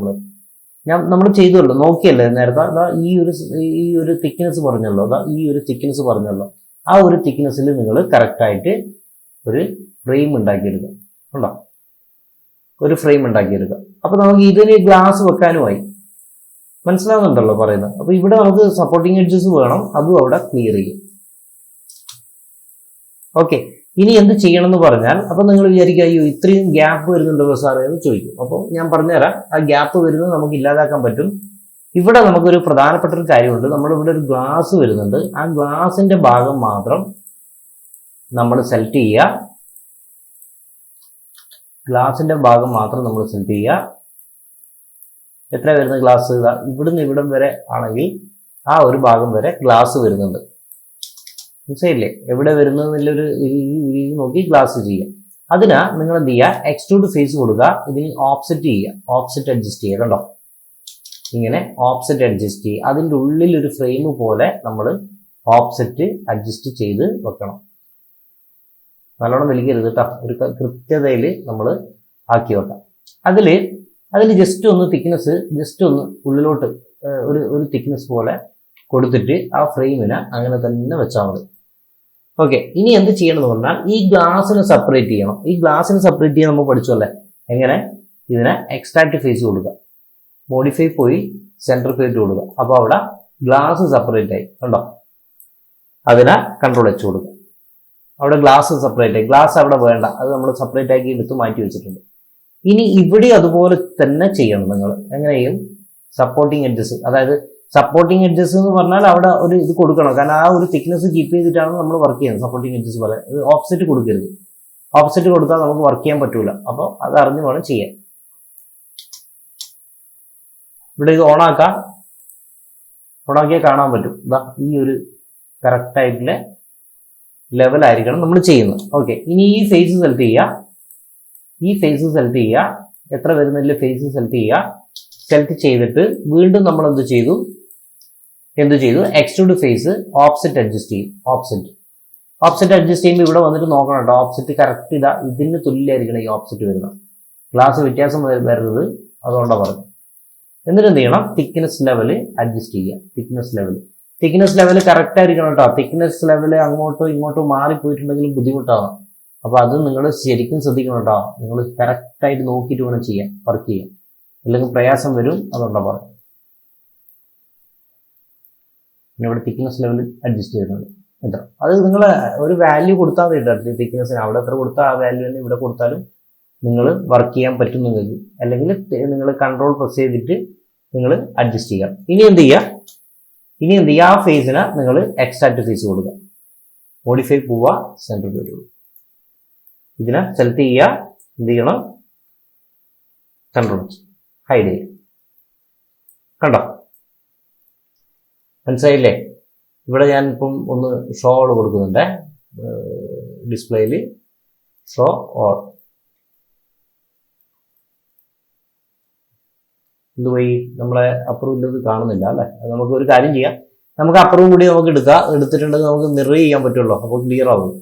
നമ്മൾ ചെയ്തല്ലോ, നോക്കിയല്ലേ നേരത്തെ? ഈ ഒരു തിക്നെസ് പറഞ്ഞല്ലോ, ഈ ഒരു തിക്നെസ് പറഞ്ഞല്ലോ. ആ ഒരു തിക്നെസ്സിൽ നിങ്ങൾ കറക്റ്റായിട്ട് ഒരു ഫ്രെയിം ഉണ്ടാക്കിയെടുക്കുക. ഉണ്ടോ? ഒരു ഫ്രെയിം ഉണ്ടാക്കിയെടുക്കുക. അപ്പൊ നമുക്ക് ഇതിന് ഗ്ലാസ് വെക്കാനുമായി. മനസ്സിലാവുന്നുണ്ടല്ലോ പറയുന്നത്? അപ്പൊ ഇവിടെ നമുക്ക് സപ്പോർട്ടിങ് എഡ്ജസ് വേണം, അതും അവിടെ ക്ലിയർ ചെയ്യും. ഓക്കെ, ഇനി എന്ത് ചെയ്യണം എന്ന് പറഞ്ഞാൽ, അപ്പൊ നിങ്ങൾ വിചാരിക്കുക അയ്യോ ഇത്രയും ഗ്യാപ്പ് വരുന്നുണ്ടല്ലോ സാറേ എന്ന് ചോദിക്കും. അപ്പോൾ ഞാൻ പറഞ്ഞുതരാം, ആ ഗ്യാപ്പ് വരുന്നത് നമുക്ക് ഇല്ലാതാക്കാൻ പറ്റും. ഇവിടെ നമുക്കൊരു പ്രധാനപ്പെട്ട ഒരു കാര്യമുണ്ട്. നമ്മളിവിടെ ഒരു ഗ്ലാസ് വരുന്നുണ്ട്. ആ ഗ്ലാസിന്റെ ഭാഗം മാത്രം നമ്മൾ സെലക്ട് ചെയ്യുക. ഗ്ലാസിന്റെ ഭാഗം മാത്രം നമ്മൾ സെലക്ട് ചെയ്യുക. എത്ര വരുന്ന ഗ്ലാസ്? ഇവിടുന്ന് ഇവിടം വരെ ആണെങ്കിൽ ആ ഒരു ഭാഗം വരെ ഗ്ലാസ് വരുന്നുണ്ട്. മനസ്സിലായില്ലേ? എവിടെ വരുന്നതെന്നുള്ളൊരു രീതി നോക്കി ഗ്ലാസ് ചെയ്യുക. അതിനാ നിങ്ങൾ എന്ത് ചെയ്യുക? എക്സ്ട്രൂഡ് ഫേസ് കൊടുക്കുക. ഇതിന് ഓഫ്സെറ്റ് ചെയ്യുക, ഓഫ്സെറ്റ് അഡ്ജസ്റ്റ് ചെയ്യുക. കണ്ടോ? ഇങ്ങനെ ഓഫ്സെറ്റ് അഡ്ജസ്റ്റ് ചെയ്യുക. അതിൻ്റെ ഉള്ളിൽ ഒരു ഫ്രെയിം പോലെ നമ്മൾ ഓഫ്സെറ്റ് അഡ്ജസ്റ്റ് ചെയ്ത് വെക്കണം. നല്ലോണം വലിക്കരുത് കേട്ടോ. ഒരു കൃത്യതയിൽ നമ്മൾ ആക്കി വെക്കാം. അതിൽ ജസ്റ്റ് ഒന്ന് തിക്നെസ് ജസ്റ്റ് ഒന്ന് ഉള്ളിലോട്ട് ഒരു തിക്നെസ് പോലെ കൊടുത്തിട്ട് ആ ഫ്രെയിമിനെ അങ്ങനെ തന്നെ വെച്ചാൽ മതി. ഓക്കെ, ഇനി എന്ത് ചെയ്യണമെന്ന് പറഞ്ഞാൽ ഈ ഗ്ലാസ്സിനെ സെപ്പറേറ്റ് ചെയ്യണം. ഈ ഗ്ലാസ്സിനെ സെപ്പറേറ്റ് ചെയ്യാൻ നമ്മൾ പഠിച്ചല്ലേ എങ്ങനെ. ഇതിനെ എക്സ്ട്രാക്ട് ഫേസ് കൊടുക്കുക, മോഡിഫൈ പോയി സെൻറ്റർ ഫേസ് കൊടുക്കുക. അപ്പോൾ അവിടെ ഗ്ലാസ് സെപ്പറേറ്റ് ആയി കണ്ടോ. അതിനെ കൺട്രോൾ വെച്ച് കൊടുക്കുക. അവിടെ ഗ്ലാസ് സെപ്പറേറ്റ് ആയി. ഗ്ലാസ് അവിടെ വേണ്ട, അത് നമ്മൾ സെപ്പറേറ്റ് ആക്കി എടുത്ത് മാറ്റി വെച്ചിട്ടുണ്ട്. ഇനി ഇവിടെ അതുപോലെ തന്നെ ചെയ്യണം നിങ്ങൾ. എങ്ങനെയും സപ്പോർട്ടിങ് എഡ്ജസ്, അതായത് സപ്പോർട്ടിങ് എഡ്ജസ് എന്ന് പറഞ്ഞാൽ അവിടെ ഒരു ഇത് കൊടുക്കണം. കാരണം ആ ഒരു തിക്നെസ് കീപ്പ് ചെയ്തിട്ടാണ് നമ്മൾ വർക്ക് ചെയ്യുന്നത്. സപ്പോർട്ടിങ് എഡ്ജസ് പോലെ ഓപ്പോസിറ്റ് കൊടുക്കരുത്. ഓപ്പോസിറ്റ് കൊടുത്താൽ നമുക്ക് വർക്ക് ചെയ്യാൻ പറ്റൂല. അപ്പോൾ അത് അറിഞ്ഞു വേണം ചെയ്യാൻ. ഇവിടെ ഇത് ഓണാക്കാം. ഓണാക്കിയാൽ കാണാൻ പറ്റും. ഇതാ ഈ ഒരു കറക്റ്റ് ആയിട്ടുള്ള ലെവലായിരിക്കണം നമ്മൾ ചെയ്യുന്നത്. ഓക്കെ, ഇനി ഈ ഫേസ് സെലക്ട് ചെയ്യുക. ഈ ഫേസ് സെലക്ട് ചെയ്യുക. എത്ര വരുന്നില്ല ഫേസ് സെലക്ട് ചെയ്യുക. സെലക്ട് ചെയ്തിട്ട് വീണ്ടും നമ്മൾ എന്ത് ചെയ്തു, എക്സ്ട്രൂഡ് ഫേസ് ഓപ്സെറ്റ് അഡ്ജസ്റ്റ് ചെയ്യും. ഓപ്സെറ്റ് അഡ്ജസ്റ്റ് ചെയ്യുമ്പോൾ ഇവിടെ വന്നിട്ട് നോക്കണം കേട്ടോ. ഓപ്സെറ്റ് കറക്റ്റ് ഇതാ ഇതിന് തുല്യമായിരിക്കണം ഈ ഓപ്സെറ്റ് വരുന്നത്. ഗ്ലാസ് വ്യത്യാസം വരരുത്, അതുകൊണ്ടാണ് പറഞ്ഞത്. എന്നിട്ട് എന്ത് ചെയ്യണം, തിക്നെസ് ലെവൽ അഡ്ജസ്റ്റ് ചെയ്യുക. തിക്നെസ് ലെവൽ കറക്റ്റ് ആയിരിക്കണം കേട്ടോ. തിക്നെസ് ലെവൽ അങ്ങോട്ടോ ഇങ്ങോട്ടോ മാറിപ്പോയിട്ടുണ്ടെങ്കിലും ബുദ്ധിമുട്ടാണ്. അപ്പോൾ അത് നിങ്ങൾ ശരിക്കും ശ്രദ്ധിക്കണം കേട്ടോ. നിങ്ങൾ കറക്റ്റായിട്ട് നോക്കിയിട്ട് വേണം ചെയ്യാൻ, വർക്ക് ചെയ്യാൻ, അല്ലെങ്കിൽ പ്രയാസം വരും. അതുകൊണ്ടാണ് പറയുന്നത്. പിന്നെ ഇവിടെ തിക്നെസ് ലെവൽ അഡ്ജസ്റ്റ് ചെയ്തിട്ടുണ്ട്. എത്ര അത് നിങ്ങൾ ഒരു വാല്യൂ കൊടുത്താൽ മതി. തിക്നെസ്സിന് അവിടെ എത്ര കൊടുത്താൽ ആ വാല്യൂ തന്നെ ഇവിടെ കൊടുത്താലും നിങ്ങൾ വർക്ക് ചെയ്യാൻ പറ്റും നിങ്ങൾക്ക്. അല്ലെങ്കിൽ നിങ്ങൾ കൺട്രോൾ പ്രസ് ചെയ്തിട്ട് നിങ്ങൾ അഡ്ജസ്റ്റ് ചെയ്യുക. ഇനി എന്ത് ചെയ്യുക, ആ ഫേസിനെ നിങ്ങൾ എക്സ്ട്രാക്ട് ഫേസ് കൊടുക്കുക. മോഡിഫൈ പോവുക, സെൻറ്റർ വരും. ഇതിനെ സെലക്ട് ചെയ്യുക. എന്ത് ചെയ്യണം, കൺട്രോൾ ഹൈഡ് ചെയ്യുക. കണ്ടോ, മനസ്സിലായില്ലേ? ഇവിടെ ഞാൻ ഇപ്പം ഒന്ന് ഷോ ഓൾ കൊടുക്കുന്നുണ്ട്. ഡിസ്പ്ലേയിൽ ഷോ ഓൾ എന്തുപോയി, നമ്മളെ അപ്പുറം ഇല്ലത് കാണുന്നില്ല അല്ലേ. നമുക്ക് ഒരു കാര്യം ചെയ്യാം, നമുക്ക് അപ്പുറവും കൂടി നമുക്ക് എടുത്തിട്ടുണ്ടെങ്കിൽ നമുക്ക് മിറർ ചെയ്യാൻ പറ്റുള്ളൂ. അപ്പോൾ ക്ലിയർ ആവും.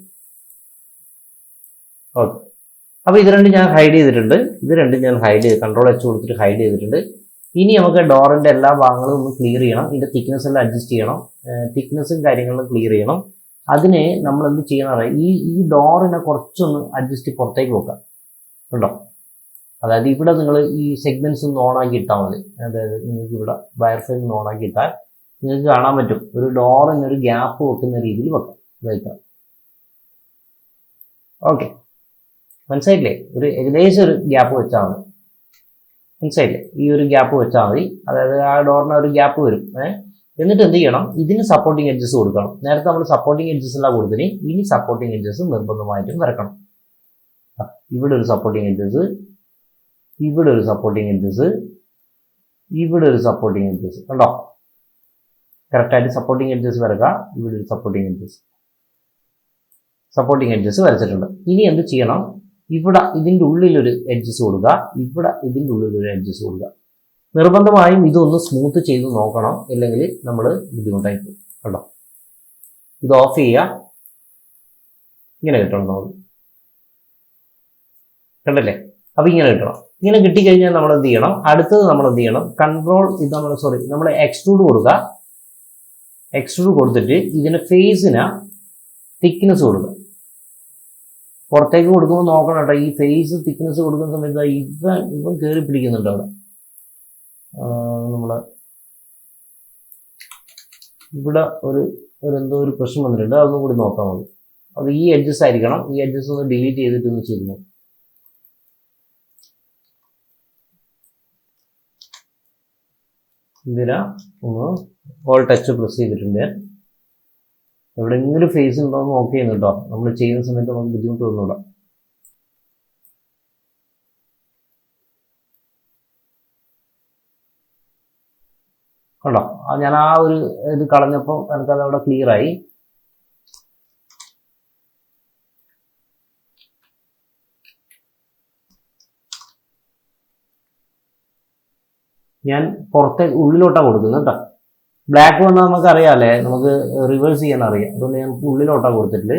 ഓക്കെ, അപ്പോൾ ഇത് രണ്ടും ഞാൻ ഹൈഡ് ചെയ്തിട്ടുണ്ട്. കൺട്രോൾ എച്ച് കൊടുത്തിട്ട് ഹൈഡ് ചെയ്തിട്ടുണ്ട്. ഇനി നമുക്ക് ഡോറിന്റെ എല്ലാ ഭാഗങ്ങളും ഒന്ന് ക്ലിയർ ചെയ്യണം. ഇതിന്റെ തിക്നെസ് എല്ലാം അഡ്ജസ്റ്റ് ചെയ്യണം. തിക്നെസ്സും കാര്യങ്ങളും ക്ലിയർ ചെയ്യണം. അതിന് നമ്മൾ എന്ത് ചെയ്യണം, ഈ ഡോറിനെ കുറച്ചൊന്ന് അഡ്ജസ്റ്റ് പുറത്തേക്ക് വെക്കാം. കേട്ടോ, അതായത് ഇവിടെ നിങ്ങൾ ഈ സെഗ്മെന്റ്സ് ഒന്ന് ഓണാക്കി ഇട്ടാൽ മതി. അതായത് നിങ്ങൾക്ക് ഇവിടെ വയർഫ്രെയിം ഒന്ന് ഓണാക്കി ഇട്ടാൽ നിങ്ങൾക്ക് കാണാൻ പറ്റും. ഒരു ഡോറിനൊരു ഗ്യാപ്പ് വെക്കുന്ന രീതിയിൽ വെക്കാം. ഓക്കെ, മനസ്സിലായില്ലേ? ഒരു ഏകദേശം ഒരു ഗ്യാപ്പ് വെച്ചാൽ മതി. മനസ്സിലായില്ലേ? ഈ ഒരു ഗ്യാപ്പ് വെച്ചാൽ മതി. അതായത് ആ ഡോറിന് ഒരു ഗ്യാപ്പ് വരും. എന്നിട്ട് എന്ത് ചെയ്യണം, ഇതിന് സപ്പോർട്ടിങ് എഡ്ജസ് കൊടുക്കണം. നേരത്തെ നമ്മൾ സപ്പോർട്ടിങ് എഡ്ജസ് എല്ലാം കൊടുത്തിന്. ഇനി സപ്പോർട്ടിങ് എഡ്ജസ് നിർബന്ധമായിട്ടും വരക്കണം. ഇവിടെ ഒരു സപ്പോർട്ടിങ് എഡ്ജസ്, ഇവിടെ ഒരു സപ്പോർട്ടിങ് എഡ്ജസ്, ഇവിടെ ഒരു സപ്പോർട്ടിങ് എഡ്ജസ്. കണ്ടോ, കറക്റ്റായിട്ട് സപ്പോർട്ടിങ് എഡ്ജസ് വരക്കുക. ഇവിടെ ഒരു സപ്പോർട്ടിങ് എഡ്ജസ് വരച്ചിട്ടുണ്ട്. ഇനി എന്ത് ചെയ്യണം, ഇവിടെ ഇതിൻ്റെ ഉള്ളിലൊരു എഡ്ജസ് കൊടുക്കുക. ഇവിടെ ഇതിൻ്റെ ഉള്ളിലൊരു എഡ്ജസ് കൊടുക്കുക. നിർബന്ധമായും ഇതൊന്ന് സ്മൂത്ത് ചെയ്ത് നോക്കണം, ഇല്ലെങ്കിൽ നമ്മൾ ബുദ്ധിമുട്ടായി പോകും. കണ്ടോ, ഇത് ഓഫ് ചെയ്യുക. ഇങ്ങനെ കിട്ടണം നമുക്ക്. കണ്ടല്ലേ? അപ്പോൾ ഇങ്ങനെ കിട്ടണം. ഇങ്ങനെ കിട്ടിക്കഴിഞ്ഞാൽ നമ്മൾ എന്ത് ചെയ്യണം, അടുത്തത് നമ്മൾ എന്ത് ചെയ്യണം, നമ്മൾ എക്സ്ട്രൂഡ് കൊടുക്കുക. എക്സ്ട്രൂഡ് കൊടുത്തിട്ട് ഇതിന് ഫേസിന് തിക്നെസ് കൊടുക്കുക. പുറത്തേക്ക് കൊടുക്കുമ്പോൾ നോക്കണം കേട്ടോ. ഈ ഫേസ് തിക്നെസ് കൊടുക്കുന്ന സമയത്ത് ഇവൻ കയറി പിടിക്കുന്നുണ്ട് അവിടെ. നമ്മളെ ഇവിടെ എന്തോ ഒരു പ്രശ്നം വന്നിട്ടുണ്ട്. അതൊന്നും കൂടി നോക്കാൻ മതി. അത് ഈ എഡ്ജസ് ആയിരിക്കണം. ഈ എഡ്ജസ് ഒന്ന് ഡിലീറ്റ് ചെയ്തിട്ട് ഒന്ന് ചെയ്യുന്നു. ഇതിനാ ഒന്ന് ഓൾ ടച്ച് പ്രസ് ചെയ്തിട്ടുണ്ട്. എവിടെയെങ്കിലും ഫേസ് ഉണ്ടോ എന്ന് നോക്കി കേട്ടോ. നമ്മൾ ചെയ്യുന്ന സമയത്ത് നമുക്ക് ബുദ്ധിമുട്ട് വന്നൂടാ. കണ്ടോ, ഞാൻ ആ ഒരു ഇത് കളഞ്ഞപ്പോൾ എനിക്കത് അവിടെ ക്ലിയർ ആയി. ഞാൻ ഉള്ളിലോട്ടാണ് കൊടുക്കുന്നത് കേട്ടോ. ബ്ലാക്ക് വന്നാൽ നമുക്ക് അറിയാമല്ലേ, നമുക്ക് റിവേഴ്സ് ചെയ്യാൻ അറിയാം. അതുകൊണ്ട് ഞാൻ ഉള്ളിലോട്ടാണ് കൊടുത്തിട്ട്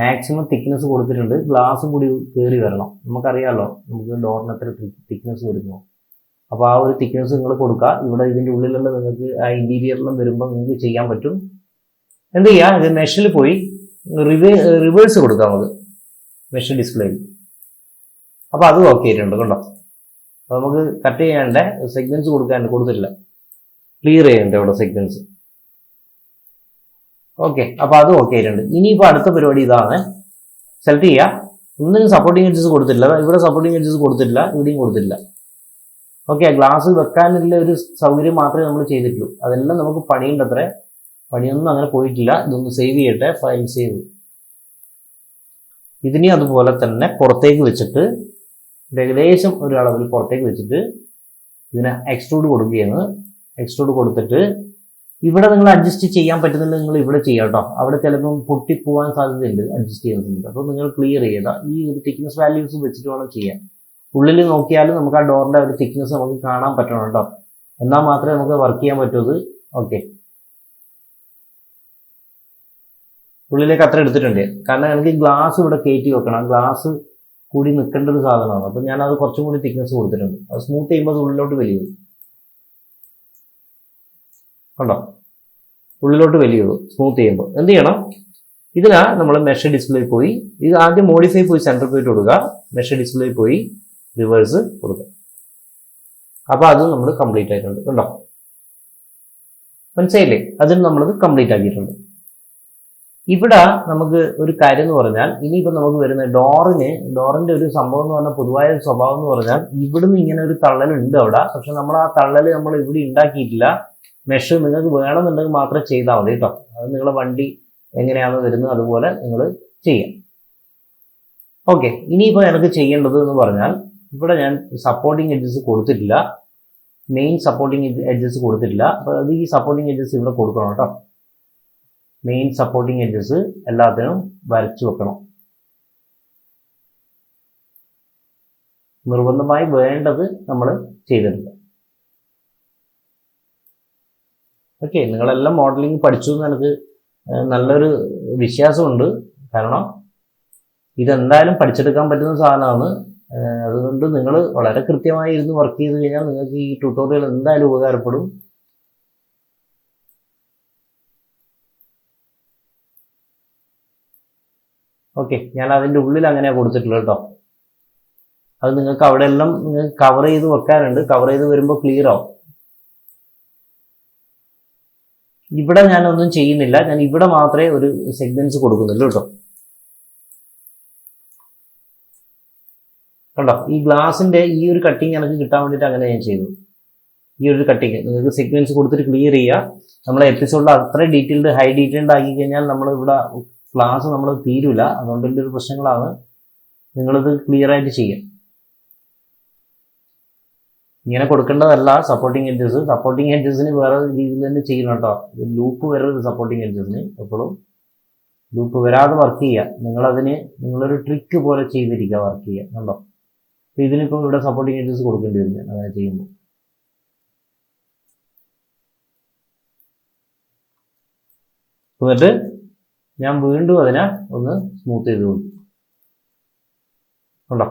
മാക്സിമം തിക്നെസ് കൊടുത്തിട്ടുണ്ട്. ഗ്ലാസും കൂടി കയറി വരണം. നമുക്കറിയാമല്ലോ നമുക്ക് ഡോറിന് എത്ര തിക്നെസ് വരുന്നു. അപ്പോൾ ആ ഒരു തിക്നെസ് നിങ്ങൾ കൊടുക്കുക. ഇവിടെ ഇതിൻ്റെ ഉള്ളിലുള്ള നിങ്ങൾക്ക് ആ ഇൻറ്റീരിയറിലും വരുമ്പോൾ നിങ്ങൾക്ക് ചെയ്യാൻ പറ്റും. എന്ത് ചെയ്യുക, ഇത് മെഷിൽ പോയി റിവേഴ്സ് കൊടുക്കാം നമുക്ക് മെഷ് ഡിസ്പ്ലേയിൽ. അപ്പോൾ അത് ഓക്കെ ആയിട്ടുണ്ട് കണ്ടോ. അപ്പോൾ നമുക്ക് കട്ട് ചെയ്യാണ്ട് സെഗ്മെന്റ്സ് കൊടുത്തിട്ടില്ല, ക്ലിയർ ചെയ്യണ്ട ഇവിടെ സെഗ്മെന്റ്സ്. ഓക്കെ, അപ്പോൾ അത് ഓക്കെ ആയിട്ടുണ്ട്. ഇനിയിപ്പോൾ അടുത്ത പരിപാടി ഇതാണ്, സെലക്ട് ചെയ്യുക. ഒന്നും സപ്പോർട്ടിങ് എഡ്ജസ് കൊടുത്തില്ല, ഇവിടെ സപ്പോർട്ടിങ് എഡ്ജസ് കൊടുത്തിട്ടില്ല, ഇവിടെയും കൊടുത്തിട്ടില്ല. ഓക്കെ, ഗ്ലാസ് വെക്കാനുള്ള ഒരു സൗകര്യം മാത്രമേ നമ്മൾ ചെയ്തിട്ടുള്ളൂ. അതെല്ലാം നമുക്ക് പണിയുണ്ടത്രേ, പണിയൊന്നും അങ്ങനെ പോയിട്ടില്ല. ഇതൊന്ന് സേവ് ചെയ്യട്ടെ, ഫയൽ സേവ്. ഇതിനെ അതുപോലെ തന്നെ പുറത്തേക്ക് വെച്ചിട്ട് ഏകദേശം ഒരു അളവിൽ പുറത്തേക്ക് വെച്ചിട്ട് ഇതിനെ എക്സ്ട്രൂഡ് കൊടുക്കുകയാണ്. എക്സ്ട്രൂഡ് കൊടുത്തിട്ട് ഇവിടെ നിങ്ങൾ അഡ്ജസ്റ്റ് ചെയ്യാൻ പറ്റുന്നുണ്ടെങ്കിൽ നിങ്ങൾ ഇവിടെ ചെയ്യാം കേട്ടോ. അവിടെ ചിലപ്പം പൊട്ടിപ്പോവാൻ സാധ്യതയുണ്ട് അഡ്ജസ്റ്റ് ചെയ്യുന്നുണ്ട്. അപ്പോൾ നിങ്ങൾ ക്ലിയർ ചെയ്യുക. ഈ ഒരു തിക്നെസ് വാല്യൂസ് വെച്ചിട്ട് വേണം ചെയ്യാൻ. ഉള്ളിൽ നോക്കിയാലും നമുക്ക് ആ ഡോറിൻ്റെ ഒരു തിക്നെസ് നമുക്ക് കാണാൻ പറ്റണം കേട്ടോ, എന്നാൽ മാത്രമേ നമുക്ക് വർക്ക് ചെയ്യാൻ പറ്റൂ. ഓക്കെ, ഉള്ളിലേക്ക് അത്ര എടുത്തിട്ടുണ്ട്. കാരണം എനിക്ക് ഗ്ലാസ് ഇവിടെ കയറ്റി വെക്കണം, ഗ്ലാസ് കൂടി നിൽക്കേണ്ട ഒരു സാധനമാണ്. അപ്പം ഞാനത് കുറച്ചും കൂടി തിക്നെസ് കൊടുത്തിട്ടുണ്ട്. അത് സ്മൂത്ത് ചെയ്യുമ്പോൾ അത് ഉള്ളിലോട്ട് വലിയത് കണ്ടോ, ഉള്ളിലോട്ട് വലിയത് സ്മൂത്ത് ചെയ്യുമ്പോൾ. എന്ത് ചെയ്യണം, ഇതിനാ നമ്മൾ മെഷ് ഡിസ്പ്ലേ പോയി, ഇത് ആദ്യം മോഡിഫൈ പോയി സെൻറ്റർ പോയിട്ട് കൊടുക്കുക, മെഷ് ഡിസ്പ്ലേ പോയി റിവേഴ്സ് കൊടുക്കുക. അപ്പോൾ അത് നമ്മൾ കംപ്ലീറ്റ് ആയിട്ടുണ്ട് കണ്ടോ, മനസ്സിലായില്ലേ? അതിന് നമ്മളത് കംപ്ലീറ്റ് ആക്കിയിട്ടുണ്ട്. ഇവിടെ നമുക്ക് ഒരു കാര്യം എന്ന് പറഞ്ഞാൽ, ഇനിയിപ്പോൾ നമുക്ക് വരുന്ന ഡോറിന്റെ ഒരു സംഭവം എന്ന് പറഞ്ഞാൽ, പൊതുവായ ഒരു സ്വഭാവം എന്ന് പറഞ്ഞാൽ, ഇവിടുന്ന് ഇങ്ങനെ ഒരു തള്ളലുണ്ട് അവിടെ. പക്ഷെ നമ്മൾ ആ തള്ളല് നമ്മൾ ഇവിടെ ഉണ്ടാക്കിയിട്ടില്ല. മെഷ് നിങ്ങൾക്ക് വേണമെന്നുണ്ടെങ്കിൽ മാത്രം ചെയ്താൽ മതി കേട്ടോ. അത് നിങ്ങളെ വണ്ടി എങ്ങനെയാണ് വരുന്നത് അതുപോലെ നിങ്ങൾ ചെയ്യാം. ഓക്കെ, ഇനിയിപ്പോൾ എനിക്ക് ചെയ്യേണ്ടത് എന്ന് പറഞ്ഞാൽ, ഇവിടെ ഞാൻ സപ്പോർട്ടിങ് എഡ്ജസ് കൊടുത്തിട്ടില്ല, മെയിൻ സപ്പോർട്ടിങ് എഡ്ജസ് കൊടുത്തിട്ടില്ല. അപ്പോൾ അത് ഈ സപ്പോർട്ടിങ് എഡ്ജസ് ഇവിടെ കൊടുക്കണം കേട്ടോ. മെയിൻ സപ്പോർട്ടിങ് എഡ്ജസ് എല്ലാത്തിനും വരച്ചു വെക്കണം. നിർബന്ധമായി വേണ്ടത് നമ്മൾ ചെയ്തിട്ടുണ്ട്. ഓക്കെ, നിങ്ങളെല്ലാം മോഡലിംഗ് പഠിച്ചു എന്ന് എനിക്ക് നല്ലൊരു വിശ്വാസമുണ്ട്. കാരണം ഇതെന്തായാലും പഠിച്ചെടുക്കാൻ പറ്റുന്ന സാധനമാണ്. അതുകൊണ്ട് നിങ്ങൾ വളരെ കൃത്യമായി ഇരുന്ന് വർക്ക് ചെയ്ത് കഴിഞ്ഞാൽ നിങ്ങൾക്ക് ഈ ട്യൂട്ടോറിയൽ എന്തായാലും ഉപകാരപ്പെടും. ഓക്കെ, ഞാൻ അതിൻ്റെ ഉള്ളിൽ അങ്ങനെ കൊടുത്തിട്ടുള്ളത് കേട്ടോ. അത് നിങ്ങൾക്ക് അവിടെ എല്ലാം കവർ ചെയ്ത് വെക്കാനുണ്ട്. കവർ ചെയ്ത് വരുമ്പോൾ ക്ലിയർ ആവും. ഇവിടെ ഞാനൊന്നും ചെയ്യുന്നില്ല, ഞാൻ ഇവിടെ മാത്രമേ ഒരു സെഗ്മെന്റ്സ് കൊടുക്കുന്നുള്ളൂ കേട്ടോ. കണ്ടോ, ഈ ഗ്ലാസിന്റെ ഈ ഒരു കട്ടിങ് എനിക്ക് കിട്ടാൻ വേണ്ടിയിട്ട് അങ്ങനെ ഞാൻ ചെയ്തു. ഈ ഒരു കട്ടിങ് നിങ്ങൾക്ക് സെഗ്മെന്റ്സ് കൊടുത്തിട്ട് ക്ലിയർ ചെയ്യുക. നമ്മളെ എപ്പിസോഡിൽ അത്ര ഡീറ്റെയിൽഡ് ഹൈ ഡീറ്റെയിൽഡ് ആക്കി കഴിഞ്ഞാൽ നമ്മൾ ഇവിടെ ക്ലാസ് നമ്മൾ തീരൂല. അതുകൊണ്ടുള്ള ഒരു പ്രശ്നങ്ങളാണ്. നിങ്ങളിത് ക്ലിയർ ആയിട്ട് ചെയ്യാം. ഇങ്ങനെ കൊടുക്കേണ്ടതല്ല സപ്പോർട്ടിങ് എഡ്ജസ്. സപ്പോർട്ടിങ് എഡ്ജസിന് വേറെ രീതിയിൽ തന്നെ ചെയ്യണം കേട്ടോ. ലൂപ്പ് വരരുത് സപ്പോർട്ടിങ് എഡ്ജസിന്. എപ്പോഴും ലൂപ്പ് വരാതെ വർക്ക് ചെയ്യുക. നിങ്ങളൊരു ട്രിക്ക് പോലെ ചെയ്തിരിക്കുക, വർക്ക് ചെയ്യുക. കണ്ടോ, അപ്പോൾ ഇതിനിപ്പോൾ ഇവിടെ സപ്പോർട്ടിങ് എഡ്ജസ് കൊടുക്കേണ്ടി വരും ഞാൻ അങ്ങനെ ചെയ്യുമ്പോൾ. എന്നിട്ട് ഞാൻ വീണ്ടും അതിനെ ഒന്ന് സ്മൂത്ത് ചെയ്ത് കൊടുക്കും. കണ്ടോ,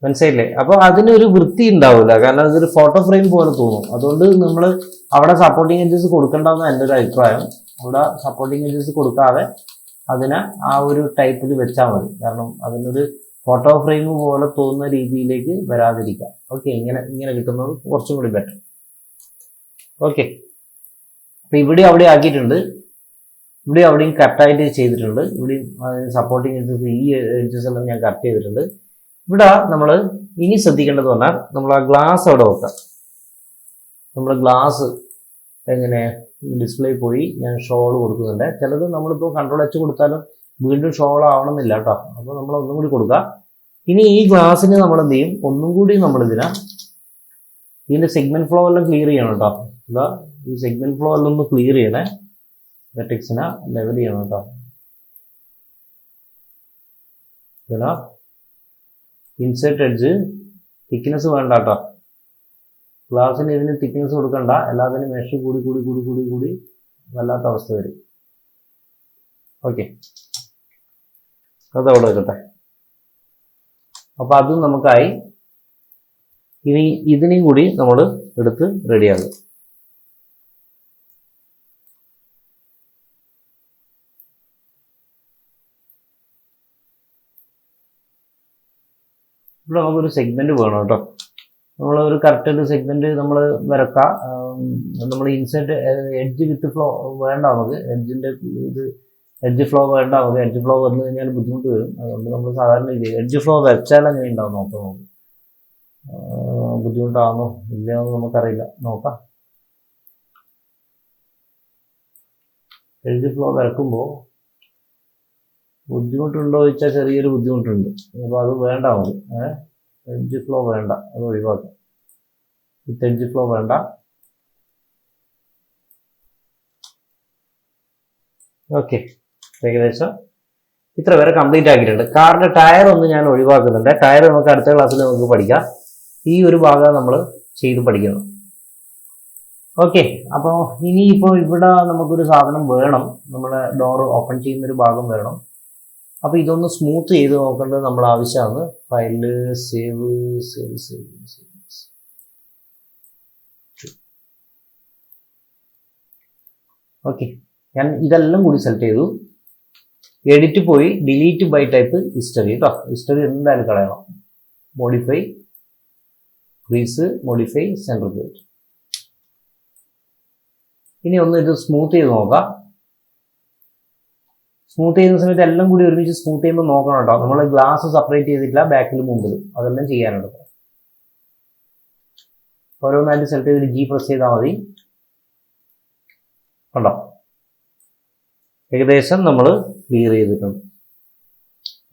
മനസ്സിലായില്ലേ? അപ്പോൾ അതിനൊരു വൃത്തി ഉണ്ടാവില്ല. കാരണം അതൊരു ഫോട്ടോ ഫ്രെയിം പോലെ തോന്നും. അതുകൊണ്ട് നമ്മൾ അവിടെ സപ്പോർട്ടിങ് എഡ്ജസ് കൊടുക്കേണ്ടതെന്ന് എൻ്റെ ഒരു അഭിപ്രായം. അവിടെ സപ്പോർട്ടിങ് എഡ്ജസ് കൊടുക്കാതെ അതിനെ ആ ഒരു ടൈപ്പിൽ വെച്ചാൽ മതി. കാരണം അതിനൊരു ഫോട്ടോ ഫ്രെയിം പോലെ തോന്നുന്ന രീതിയിലേക്ക് വരാതിരിക്കാം. ഓക്കെ, ഇങ്ങനെ കിട്ടുന്നത് കുറച്ചും കൂടി ബെറ്റർ. ഓക്കെ, അപ്പോൾ ഇവിടെ അവിടെ ആക്കിയിട്ടുണ്ട്. ഇവിടെ അവിടെയും കറക്റ്റായിട്ട് ചെയ്തിട്ടുണ്ട്. ഇവിടെയും സപ്പോർട്ടിങ് എഡ്ജസ്, ഈ എഡ്ജസ് എല്ലാം ഞാൻ കറക്റ്റ് ചെയ്തിട്ടുണ്ട്. ഇവിടെ നമ്മൾ ഇനി ശ്രദ്ധിക്കേണ്ടത് പറഞ്ഞാൽ, നമ്മൾ ആ ഗ്ലാസ് അവിടെ വെക്കാം. നമ്മൾ ഗ്ലാസ് എങ്ങനെ ഡിസ്പ്ലേ പോയി ഞാൻ ഷോൾ കൊടുക്കുന്നുണ്ട്. ചിലത് നമ്മളിപ്പോൾ കൺട്രോൾ എച്ച് കൊടുത്താലും വീണ്ടും ഷോൾ ആവണമെന്നില്ല കേട്ടോ. അപ്പോൾ നമ്മൾ ഒന്നും കൂടി കൊടുക്കുക. ഇനി ഈ ഗ്ലാസ്സിന് നമ്മൾ എന്ത് ചെയ്യും, ഒന്നും കൂടി ഇതിൻ്റെ സെഗ്മെന്റ് ഫ്ലോ എല്ലാം ക്ലിയർ ചെയ്യണം കേട്ടോ. ഇതാ ഈ സെഗ്മെന്റ് ഫ്ലോ എല്ലാം ഒന്ന് ക്ലിയർ ചെയ്യണേ. വെർട്ടെക്സിനെ ലെവൽ ചെയ്യണം കേട്ടോ. പിന്നെ ഇൻസേർട്ട് എഡ്ജ് തിക്നെസ് വേണ്ട കേട്ടോ. ഗ്ലാസ്സിന് ഇതിന് തിക്നെസ് കൊടുക്കണ്ട. എല്ലാത്തിനും മെഷ് കൂടി വല്ലാത്ത അവസ്ഥ വരും. ഓക്കെ, അതവിടെ വെക്കട്ടെ. അപ്പോൾ അതും നമുക്കായി. ഇനി ഇതിനെയും കൂടി നമ്മൾ എടുത്ത് റെഡിയാകും. ഇവിടെ നമുക്കൊരു സെഗ്മെന്റ് വേണം കേട്ടോ. നമ്മൾ ഒരു കറക്റ്റ് ഒരു സെഗ്മെന്റ് നമ്മൾ വരക്കാം. നമ്മൾ ഇൻസൈഡ് എഡ്ജ് വിത്ത് ഫ്ലോ വേണ്ട, നമുക്ക് എഡ്ജിന്റെ ഇത് എഡ്ജ് ഫ്ലോ വേണ്ട. നമുക്ക് എഡ്ജ് ഫ്ലോ വന്നു കഴിഞ്ഞാൽ ബുദ്ധിമുട്ട് വരും. അതുകൊണ്ട് നമ്മൾ സാധാരണ എഡ്ജ് ഫ്ലോ വരച്ചാൽ അങ്ങനെ ഉണ്ടാവും. നോക്കാം, നമുക്ക് ബുദ്ധിമുട്ടാണോ ഇല്ലയോ എന്ന് നമുക്കറിയില്ല, നോക്കാം. എഡ്ജ് ഫ്ലോ വരക്കുമ്പോൾ ബുദ്ധിമുട്ടുണ്ടോ ചോദിച്ചാൽ ചെറിയൊരു ബുദ്ധിമുട്ടുണ്ട്. അപ്പോൾ അത് വേണ്ട, നമുക്ക് എഡ്ജ് ഫ്ലോ വേണ്ട, അത് ഒഴിവാക്കാം. വിത്ത് എഡ്ജ് ഫ്ലോ വേണ്ട. ഓക്കെ, ഏകദേശം ഇത്ര വരെ കംപ്ലീറ്റ് ആക്കിയിട്ടുണ്ട്. കാറിന്റെ ടയർ ഒന്ന് ഞാൻ ഒഴിവാക്കുന്നുണ്ട്. ടയർ നമുക്ക് അടുത്ത ക്ലാസ്സിൽ നമുക്ക് പഠിക്കാം. ഈ ഒരു ഭാഗം നമ്മൾ ചെയ്ത് പഠിക്കുന്നു. ഓക്കെ, അപ്പോൾ ഇനിയിപ്പോൾ ഇവിടെ നമുക്കൊരു സാധനം വേണം. നമ്മുടെ ഡോർ ഓപ്പൺ ചെയ്യുന്നൊരു ഭാഗം വേണം. അപ്പോൾ ഇതൊന്ന് സ്മൂത്ത് ചെയ്ത് നോക്കേണ്ടത് നമ്മൾ ആവശ്യമാണ്. File save save save save. Okay, ഞാൻ ഇതെല്ലാം കൂടി സെലക്ട് ചെയ്തു. എഡിറ്റ് പോയി ഡിലീറ്റ് ബൈ ടൈപ്പ് ഹിസ്റ്ററി കേട്ടോ. ഹിസ്റ്ററി എന്തായാലും കളയണം. Modify crease, modify centre point. ഇനി ഒന്ന് ഇത് സ്മൂത്ത് ചെയ്ത് നോക്കാം. സ്മൂത്ത് ചെയ്യുന്ന സമയത്ത് എല്ലാം കൂടി ഒരുമിച്ച് സ്മൂത്ത് ചെയ്യുമ്പോൾ നോക്കണം കേട്ടോ. നമ്മൾ ഗ്ലാസ് സെപ്പറേറ്റ് ചെയ്തിട്ടില്ല, ബാക്കിലും മുമ്പിലും അതെല്ലാം ചെയ്യാനുണ്ട്. ഓരോന്നായിട്ട് സെലക്ട് ചെയ്തിട്ട് ജി പ്രസ് ചെയ്താൽ മതി. കണ്ടോ, ഏകദേശം നമ്മൾ ക്ലിയർ ചെയ്തിട്ടുണ്ട്.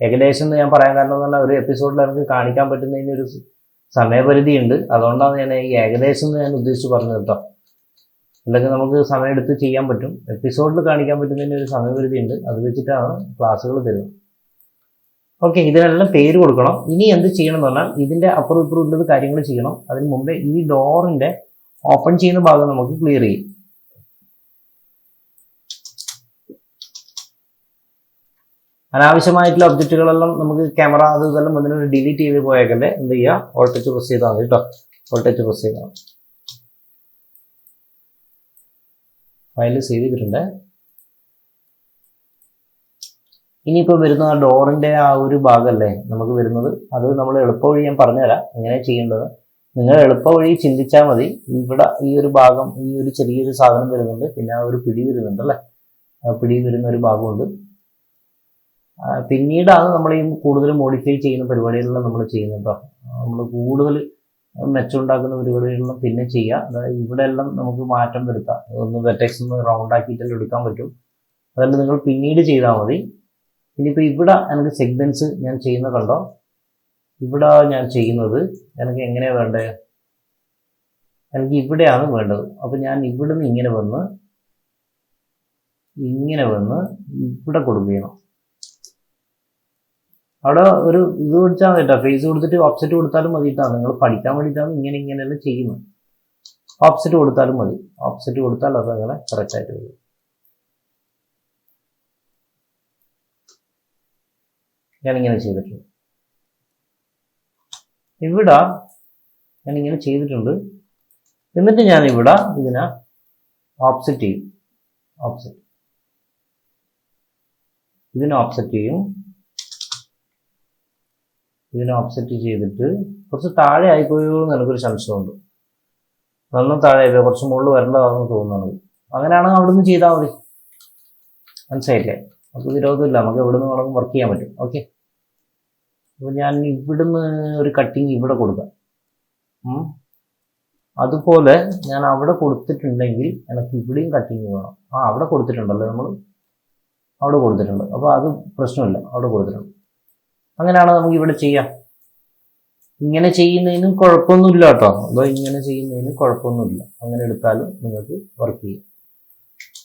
ഏകദേശം എന്ന് ഞാൻ പറയാൻ കാരണം എന്ന് പറഞ്ഞാൽ ഒരു എപ്പിസോഡിൽ നമുക്ക് കാണിക്കാൻ പറ്റുന്നതിന് ഒരു സമയപരിധി ഉണ്ട്. അതുകൊണ്ടാണ് ഞാൻ ഈ ഏകദേശം എന്ന് ഞാൻ ഉദ്ദേശിച്ച് പറഞ്ഞത് കേട്ടോ. അല്ലെങ്കിൽ നമുക്ക് സമയമെടുത്ത് ചെയ്യാൻ പറ്റും. എപ്പിസോഡിൽ കാണിക്കാൻ പറ്റുന്നതിന് ഒരു സമയപരിധി ഉണ്ട്. അത് വെച്ചിട്ടാണ് ക്ലാസ്സുകൾ തരുന്നത്. ഓക്കെ, ഇതിനെല്ലാം പേര് കൊടുക്കണം. ഇനി എന്ത് ചെയ്യണം എന്ന് പറഞ്ഞാൽ ഇതിന്റെ അപ്പുറം ഇപ്പുറം ഉള്ളത് കാര്യങ്ങൾ ചെയ്യണം. അതിന് മുമ്പേ ഈ ഡോറിന്റെ ഓപ്പൺ ചെയ്യുന്ന ഭാഗം നമുക്ക് ക്ലിയർ ചെയ്യും. അനാവശ്യമായിട്ടുള്ള ഒബ്ജക്റ്റുകളെല്ലാം നമുക്ക് ക്യാമറ അത് ഇതെല്ലാം വന്നിട്ട് ഡിലീറ്റ് ചെയ്ത് പോയേക്കല്ലേ. എന്ത് ചെയ്യുക, ഓൾട്ട് ടച്ച് പ്രസ് ചെയ്താൽ മതി കേട്ടോ. ഓൾട്ട് ടച്ച് പ്രസ് ചെയ്താൽ മതി. ഫയൽ സേവ് ചെയ്തിട്ടുണ്ട്. ഇനിയിപ്പോൾ വരുന്ന ആ ഡോറിന്റെ ആ ഒരു ഭാഗമല്ലേ നമുക്ക് വരുന്നത്. അത് നമ്മൾ എളുപ്പവഴി ഞാൻ പറഞ്ഞുതരാം എങ്ങനെ ചെയ്യേണ്ടത്. നിങ്ങൾ എളുപ്പവഴി ചിന്തിച്ചാൽ മതി. ഇവിടെ ഈ ഒരു ഭാഗം, ഈ ഒരു ചെറിയൊരു സാധനം വരുന്നുണ്ട്, പിന്നെ ആ ഒരു പിടി വരുന്നുണ്ട് അല്ലേ. ആ പിടി വരുന്ന ഒരു ഭാഗമുണ്ട്. പിന്നീടാണ് നമ്മൾ ഈ കൂടുതൽ മോഡിഫൈ ചെയ്യുന്ന പരിപാടികളെല്ലാം നമ്മൾ ചെയ്യുന്നത് കേട്ടോ. നമ്മൾ കൂടുതൽ മെച്ചമുണ്ടാക്കുന്ന പരിപാടികളെല്ലാം പിന്നെ ചെയ്യാം. അതായത് ഇവിടെ എല്ലാം നമുക്ക് മാറ്റം വരുത്താം. ഒന്ന് വെറ്റക്സ് ഒന്ന് റൗണ്ട് ആക്കിയിട്ടെല്ലാം എടുക്കാൻ പറ്റും. അതെല്ലാം നിങ്ങൾ പിന്നീട് ചെയ്താൽ മതി. ഇനിയിപ്പോൾ ഇവിടെ എനിക്ക് സെഗ്മെന്റ്സ് ഞാൻ ചെയ്യുന്ന കണ്ടോ. ഇവിടെ ഞാൻ ചെയ്യുന്നത് എനിക്ക് എങ്ങനെയാണ് വേണ്ടത്, എനിക്ക് ഇവിടെയാണ് വേണ്ടത്. അപ്പം ഞാൻ ഇവിടെ നിന്ന് ഇങ്ങനെ വന്ന് ഇവിടെ കൊടുക്കണം. അവിടെ ഒരു ഇത് കൊടുത്താൽ മതി കേട്ടോ. ഫേസ് കൊടുത്തിട്ട് ഓപ്സെറ്റ് കൊടുത്താലും മതിയിട്ടാണ്. നിങ്ങൾ പഠിക്കാൻ വേണ്ടിയിട്ടാണ് ഇങ്ങനെയെല്ലാം ചെയ്യുന്നത്. ഓപ്സെറ്റ് കൊടുത്താലും മതി. ഓപ്സെറ്റ് കൊടുത്താൽ അത് അങ്ങനെ കറക്റ്റായിട്ട് വരും. ഞാനിങ്ങനെ ചെയ്തിട്ടുണ്ട്. ഇവിടെ ഞാനിങ്ങനെ ചെയ്തിട്ടുണ്ട്. എന്നിട്ട് ഞാൻ ഇവിടെ ഇതിനെ ഓപ്സെറ്റ് ചെയ്യും. ഇതിനെ ഓപ്സെറ്റ് ചെയ്യും. ഇതിനെ ഓപ്സെറ്റ് ചെയ്തിട്ട് കുറച്ച് താഴെ ആയിപ്പോയോ എന്ന് എനിക്കൊരു സംശയമുണ്ട്. നല്ലോണം താഴെ ആയിപ്പോയി, കുറച്ച് മുകളിൽ വരേണ്ടതാണെന്ന് തോന്നുന്നത്. അങ്ങനെയാണെങ്കിൽ അവിടെ നിന്ന് ചെയ്താൽ മതി. മനസ്സിലായില്ലേ? നമുക്ക് വിരോധമില്ല. നമുക്ക് എവിടെ നിന്ന് വേണമെങ്കിൽ വർക്ക് ചെയ്യാൻ പറ്റും. ഓക്കെ, അപ്പോൾ ഞാൻ ഇവിടുന്ന് ഒരു കട്ടിങ് ഇവിടെ കൊടുക്കാം. അതുപോലെ ഞാൻ അവിടെ കൊടുത്തിട്ടുണ്ടെങ്കിൽ എനിക്ക് ഇവിടെയും കട്ടിങ് വേണം. അവിടെ കൊടുത്തിട്ടുണ്ടല്ലോ നമ്മൾ, അവിടെ കൊടുത്തിട്ടുണ്ട്. അപ്പോൾ അത് പ്രശ്നമില്ല, അവിടെ കൊടുത്തിട്ടുണ്ട്. അങ്ങനെയാണ് നമുക്ക് ഇവിടെ ചെയ്യാം. ഇങ്ങനെ ചെയ്യുന്നതിനും കുഴപ്പമൊന്നുമില്ല കേട്ടോ. അതോ ഇങ്ങനെ ചെയ്യുന്നതിനും കുഴപ്പമൊന്നുമില്ല. അങ്ങനെ എടുത്താലും നിങ്ങൾക്ക് വർക്ക് ചെയ്യാം.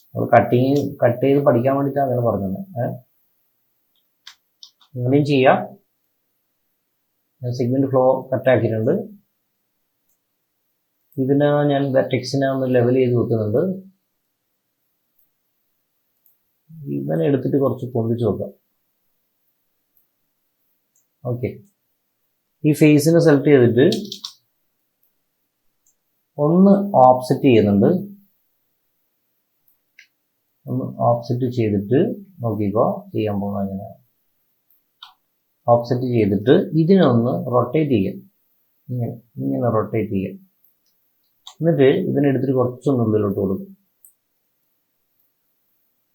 നമ്മൾ കട്ട് ചെയ്ത് പഠിക്കാൻ വേണ്ടിയിട്ടാണ് അങ്ങനെ പറഞ്ഞത്. ഇങ്ങനെയും ചെയ്യാം. ഞാൻ സെഗ്മെന്റ് ഫ്ലോ കട്ടാക്കിയിട്ടുണ്ട്. ഇതിനെ ഞാൻ ടെക്സ്റ്റിനെ ഒന്ന് ലെവൽ ചെയ്ത് വെക്കുന്നുണ്ട്. ഇവനെ എടുത്തിട്ട് കുറച്ച് പൊന്തിച്ച് വെക്കാം. ഓക്കെ, ഈ ഫേസിനെ സെലക്ട് ചെയ്തിട്ട് ഒന്ന് ഓഫ്സെറ്റ് ചെയ്യുന്നുണ്ട്. ഒന്ന് ഓഫ്സെറ്റ് ചെയ്തിട്ട് നോക്കിക്കോ, ചെയ്യാൻ പോകുന്നത് അങ്ങനെയാണ്. ഓഫ്സെറ്റ് ചെയ്തിട്ട് ഇതിനൊന്ന് റൊട്ടേറ്റ് ചെയ്യാം. ഇങ്ങനെ റൊട്ടേറ്റ് ചെയ്യാം. എന്നിട്ട് ഇതിനെടുത്തിട്ട് കുറച്ചൊന്ന് ഉള്ളിലോട്ട് കൊടുക്കും.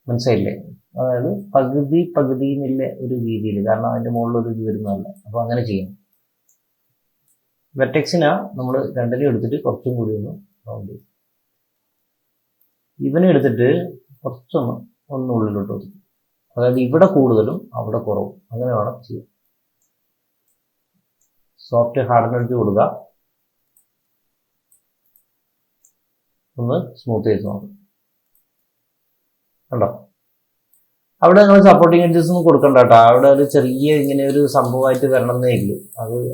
മനസ്സിലായില്ലേ? അതായത് പകുതി എന്നുള്ള ഒരു രീതിയിൽ, കാരണം അതിൻ്റെ മുകളിലൊരു ഇത് വരുന്നതല്ല. അപ്പോൾ അങ്ങനെ ചെയ്യണം. വെർട്ടെക്സിനാ നമ്മൾ രണ്ടിലും എടുത്തിട്ട് കുറച്ചും കൂടി ഒന്ന് റൗണ്ട് ചെയ്യും. ഇവനെ എടുത്തിട്ട് ഒന്ന് ഉള്ളിലോട്ട് കൊടുക്കും. അതായത് ഇവിടെ കൂടുതലും അവിടെ കുറവും, അങ്ങനെ വേണം ചെയ്യാം. സോഫ്റ്റ് ഹാർഡൻ എഡ്ജ് കൊടുക്കുക. ഒന്ന് സ്മൂത്ത് ചെയ്ത് നോക്കാം. കണ്ടോ? അവിടെ നിങ്ങൾ സപ്പോർട്ടിങ് എഡ്ജസ് ഒന്നും കൊടുക്കണ്ട കേട്ടോ. അവിടെ ഒരു ചെറിയ ഇങ്ങനെ ഒരു സംഭവമായിട്ട് വരണമെന്നേ ഇല്ലൂ.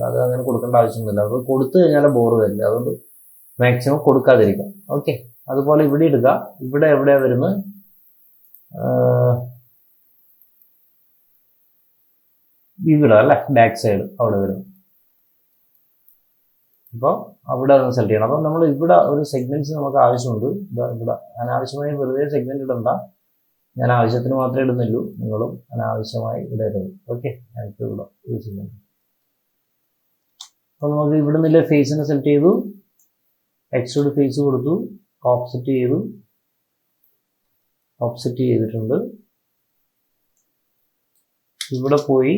അത് അങ്ങനെ കൊടുക്കേണ്ട ആവശ്യമൊന്നുമില്ല. അത് കൊടുത്തു കഴിഞ്ഞാൽ ബോറ് വരില്ല. അതുകൊണ്ട് മാക്സിമം കൊടുക്കാതിരിക്കാം. ഓക്കെ. അതുപോലെ ഇവിടെ ഇടുക. ഇവിടെ എവിടെയാ വരുന്നത്? ഇവിടെ അല്ലേ, ബാക്ക് സൈഡ് അവിടെ വരുന്നു. അപ്പോൾ അവിടെ ഒന്ന് സെലക്ട് ചെയ്യണം. അപ്പം നമ്മൾ ഇവിടെ ഒരു സെഗ്മെന്റ്സ് നമുക്ക് ആവശ്യമുണ്ട്. ഇവിടെ അനാവശ്യമായി വെറുതെ സെഗ്മെന്റ് ഇടണ്ട. ഞാൻ ആവശ്യത്തിന് മാത്രമേ ഇടുന്നുള്ളൂ. നിങ്ങളും അനാവശ്യമായി ഇടരുത്. ഓക്കെ. ഞാനിപ്പോൾ ഇവിടെ യൂസ് ചെയ്യുന്നുണ്ട്. അപ്പോൾ നമുക്ക് ഇവിടെ നിന്നുള്ള ഫേസിനെ സെലക്ട് ചെയ്തു, എക്സ്ട്രൂഡ് ഫേസ് കൊടുത്തു, ഓഫ്സെറ്റ് ചെയ്തു. ഓഫ്സെറ്റ് ചെയ്തിട്ടുണ്ട്. ഇവിടെ പോയി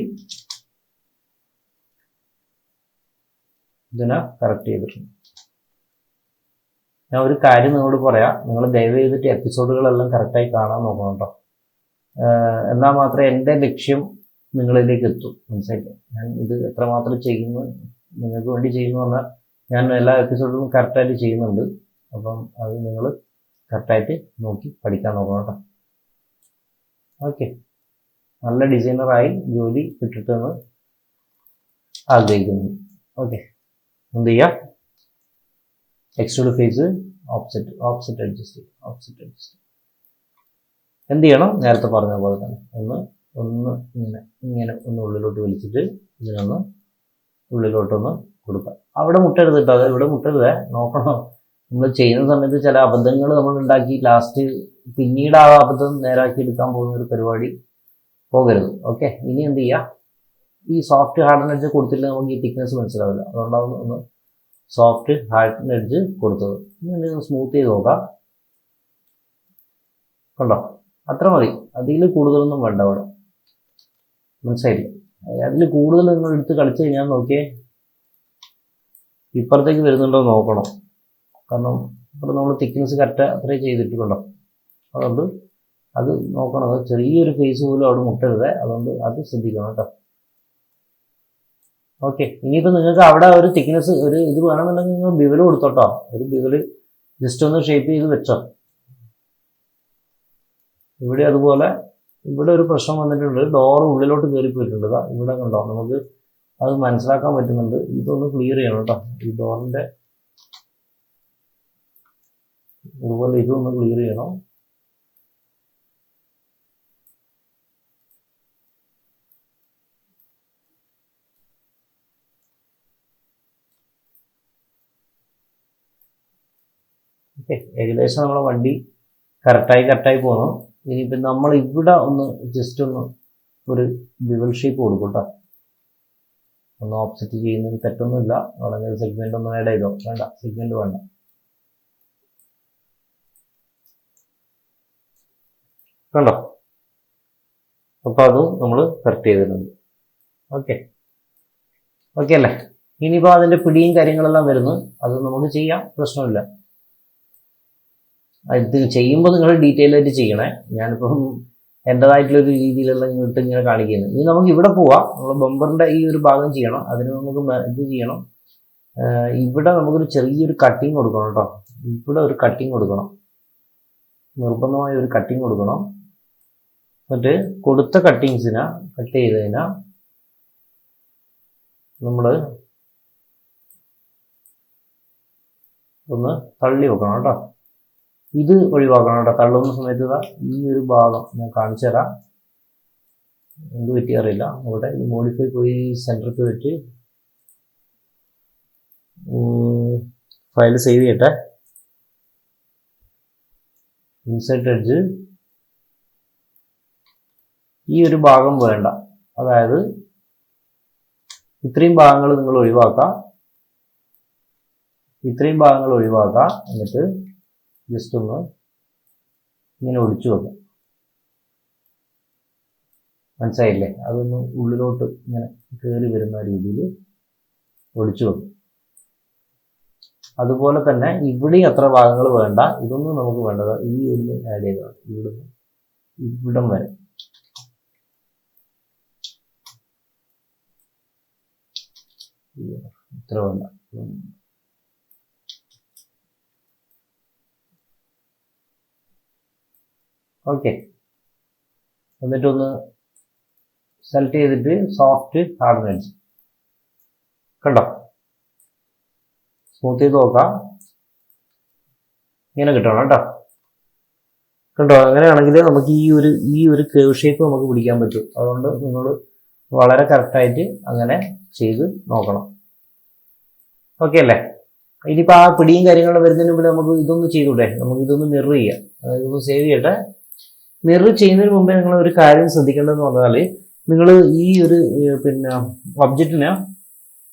ഇതിനെ കറക്റ്റ് ചെയ്തിട്ടുണ്ട്. ഞാൻ ഒരു കാര്യം നിങ്ങളോട് പറയാം. നിങ്ങൾ ദയവ് ചെയ്തിട്ട് എപ്പിസോഡുകളെല്ലാം കറക്റ്റായി കാണാൻ നോക്കണം കേട്ടോ. എന്നാൽ മാത്രമേ എൻ്റെ ലക്ഷ്യം നിങ്ങളിലേക്ക് എത്തും. മനസ്സിലായില്ലേ? ഞാൻ ഇത് എത്രമാത്രം ചെയ്യുന്നു, നിങ്ങൾക്ക് വേണ്ടി ചെയ്യുന്നു പറഞ്ഞാൽ ഞാൻ എല്ലാ എപ്പിസോഡിലും കറക്റ്റായിട്ട് ചെയ്യുന്നുണ്ട്. അപ്പം അത് നിങ്ങൾ കറക്റ്റായിട്ട് നോക്കി പഠിക്കാൻ നോക്കണം കേട്ടോ. ഓക്കെ. നല്ല ഡിസൈനറായി ജോലി കിട്ടിട്ടെന്ന് ആഗ്രഹിക്കുന്നു. ഓക്കെ. എന്ത് ചെയ്യുക? Extrude face offset adjust. എന്ത് ചെയ്യണം? നേരത്തെ പറഞ്ഞ പോലെ തന്നെ ഒന്ന് ഇങ്ങനെ ഒന്ന് ഉള്ളിലോട്ട് വലിച്ചിട്ട് ഇതിനൊന്ന് ഉള്ളിലോട്ടൊന്ന് കൊടുക്കുക. അവിടെ മുട്ടരുത് കേട്ടോ. അത് ഇവിടെ മുട്ടരുത്. നോക്കണം, നമ്മൾ ചെയ്യുന്ന സമയത്ത് ചില അബദ്ധങ്ങൾ നമ്മൾ ഉണ്ടാക്കി ലാസ്റ്റ് പിന്നീട് ആ അബദ്ധം നേരാക്കി എടുക്കാൻ പോകുന്ന ഒരു പരിപാടി പോകരുത്. ഓക്കെ. ഇനി എന്ത് ചെയ്യുക? ഈ സോഫ്റ്റ് ഹാർഡൻ എഡ്ജ് കൊടുത്തില്ല നമുക്ക് ഈ തിക്നെസ് മനസ്സിലാവില്ല. അതുകൊണ്ടാണ് ഒന്ന് സോഫ്റ്റ് ഹാർഡൻ എഡ്ജ് കൊടുത്തത്. ഇനി സ്മൂത്ത് ചെയ്ത് നോക്കാം. കണ്ടോ? അത്ര മതി. അതിൽ കൂടുതലൊന്നും വേണ്ട അവിടെ. മനസ്സിലായില്ലേ? അതിൽ കൂടുതൽ നിങ്ങൾ എടുത്ത് കളിച്ചു കഴിഞ്ഞാൽ നോക്കിയേ ഇപ്പുറത്തേക്ക് വരുന്നുണ്ടോ നോക്കണം. കാരണം ഇപ്പോൾ നമ്മൾ തിക്നെസ് കറക്റ്റ് അത്രയും ചെയ്തിട്ടുണ്ടോ. അതുകൊണ്ട് അത് നോക്കണം. അത് ചെറിയൊരു ഫേസ് പോലും അവിടെ മുട്ടരുത്. അതുകൊണ്ട് അത് ശ്രദ്ധിക്കണം കേട്ടോ. ഓക്കെ. ഇനിയിപ്പോൾ നിങ്ങൾക്ക് അവിടെ ഒരു തിക്നെസ് ഒരു ഇത് വേണമെന്നുണ്ടെങ്കിൽ നിങ്ങൾ ബിവൽ കൊടുത്തോട്ടോ. ഒരു ബിവല് ജസ്റ്റ് ഒന്ന് ഷേപ്പ് ചെയ്ത് വെച്ചോ. ഇവിടെ അതുപോലെ ഇവിടെ ഒരു പ്രശ്നം വന്നിട്ടുണ്ട്. ഡോർ ഉള്ളിലോട്ട് കയറി പോയിട്ടുണ്ട്. ഇവിടെ കണ്ടോ, നമുക്ക് അത് മനസ്സിലാക്കാൻ പറ്റുന്നുണ്ട്. ഇതൊന്ന് ക്ലിയർ ചെയ്യണം കേട്ടോ. ഈ ഡോറിന്റെ അതുപോലെ ഇതൊന്ന് ക്ലിയർ ചെയ്യണം. ഓക്കെ. ഏകദേശം നമ്മളെ വണ്ടി കറക്റ്റായി പോകണം. ഇനിയിപ്പം നമ്മൾ ഇവിടെ ഒന്ന് ജസ്റ്റ് ഒന്ന് ഒരു ബിവൽ ഷേപ്പ് കൊടുക്കും കേട്ടോ. ഒന്ന് ഓപ്സെറ്റ് ചെയ്യുന്നതിന് തെറ്റൊന്നുമില്ല. വളരെ സെഗ്മെന്റ് ഒന്നും ആഡ് ചെയ്തോ? വേണ്ട, സെഗ്മെന്റ് വേണ്ട. കണ്ടോ? അപ്പോൾ അതും നമ്മൾ കറക്റ്റ് ചെയ്തിട്ടുണ്ട്. ഓക്കെ അല്ലേ? ഇനിയിപ്പോൾ അതിൻ്റെ പിടിയും കാര്യങ്ങളെല്ലാം വരുന്നു. അത് നമുക്ക് ചെയ്യാം, പ്രശ്നമില്ല. ഇത് ചെയ്യുമ്പോൾ നിങ്ങൾ ഡീറ്റെയിൽ ആയിട്ട് ചെയ്യണേ. ഞാനിപ്പം എൻ്റെതായിട്ടുള്ളൊരു രീതിയിലെല്ലാം ഇങ്ങനെ കാണിക്കുന്നത്. ഇനി നമുക്ക് ഇവിടെ പോവാം. നമ്മൾ ബമ്പറിൻ്റെ ഈ ഒരു ഭാഗം ചെയ്യണം. അതിന് നമുക്ക് ഇത് ചെയ്യണം. ഇവിടെ നമുക്കൊരു ചെറിയൊരു കട്ടിങ് കൊടുക്കണം കേട്ടോ. ഇവിടെ ഒരു കട്ടിങ് കൊടുക്കണം, നിർബന്ധമായ ഒരു കട്ടിങ് കൊടുക്കണം. എന്നിട്ട് കൊടുത്ത കട്ടിങ്സിനെ കട്ട് ചെയ്തതിനെ നമ്മൾ ഒന്ന് തള്ളി വെക്കണം കേട്ടോ. ഇത് ഒഴിവാക്കണം കേട്ടോ. തള്ളുന്ന സമയത്ത് ഈ ഒരു ഭാഗം ഞാൻ കാണിച്ചു തരാം. എന്ത് പറ്റി അറിയില്ല. അവിടെ ഈ മോഡിഫൈ പോയി സെൻറ്ററിൽ പോയിട്ട് ഫയൽ സേവ് ചെയ്യട്ടെ. ഇൻസെർട്ട് എഡ്ജ് ഈ ഒരു ഭാഗം വേണ്ട, അതായത് ഇത്രയും ഭാഗങ്ങൾ നിങ്ങൾ ഒഴിവാക്കാം, ഇത്രയും ഭാഗങ്ങൾ ഒഴിവാക്കാം. എന്നിട്ട് ജസ്റ്റ് ഒന്ന് ഇങ്ങനെ ഒടിച്ചു വെക്കാം. മനസ്സിലായില്ലേ? അതൊന്ന് ഉള്ളിലോട്ട് ഇങ്ങനെ കയറി വരുന്ന രീതിയിൽ ഒടിച്ചു വെക്കും. അതുപോലെ തന്നെ ഇവിടെയും അത്ര ഭാഗങ്ങൾ വേണ്ട, ഇതൊന്നും നമുക്ക് വേണ്ടത് ഈ ഒന്ന് ആഡ് ചെയ്തതാണ്, ഇവിടുന്ന് ഇവിടം വരെ. ഇത്ര വേണ്ട. ഓക്കെ, എന്നിട്ടൊന്ന് സെലക്ട് ചെയ്തിട്ട് സോഫ്റ്റ് ഹാർഡൻ എഡ്ജ് കണ്ടോ, സ്മൂത്ത് ചെയ്ത് നോക്കാം. ഇങ്ങനെ കിട്ടണം കേട്ടോ. കണ്ടോ? അങ്ങനെയാണെങ്കിൽ നമുക്ക് ഈ ഒരു കേവ് ഷേപ്പ് നമുക്ക് പിടിക്കാൻ പറ്റും. അതുകൊണ്ട് നിങ്ങൾ വളരെ കറക്റ്റായിട്ട് അങ്ങനെ ചെയ്ത് നോക്കണം. ഓക്കെ അല്ലേ? ഇനിയിപ്പോൾ ആ പിടിയും കാര്യങ്ങളും വരുന്നതിന് മുമ്പ് നമുക്ക് ഇതൊന്ന് ചെയ്തൂടെ? നമുക്ക് ഇതൊന്ന് മിറർ ചെയ്യാം. അതായത് ഇതൊന്ന് സേവ് ചെയ്യട്ടെ. മിറർ ചെയ്യുന്നതിന് മുമ്പേ നിങ്ങൾ ഒരു കാര്യം ശ്രദ്ധിക്കേണ്ടതെന്ന് പറഞ്ഞാൽ, നിങ്ങൾ ഈ ഒരു പിന്നെ ഒബ്ജക്റ്റിന്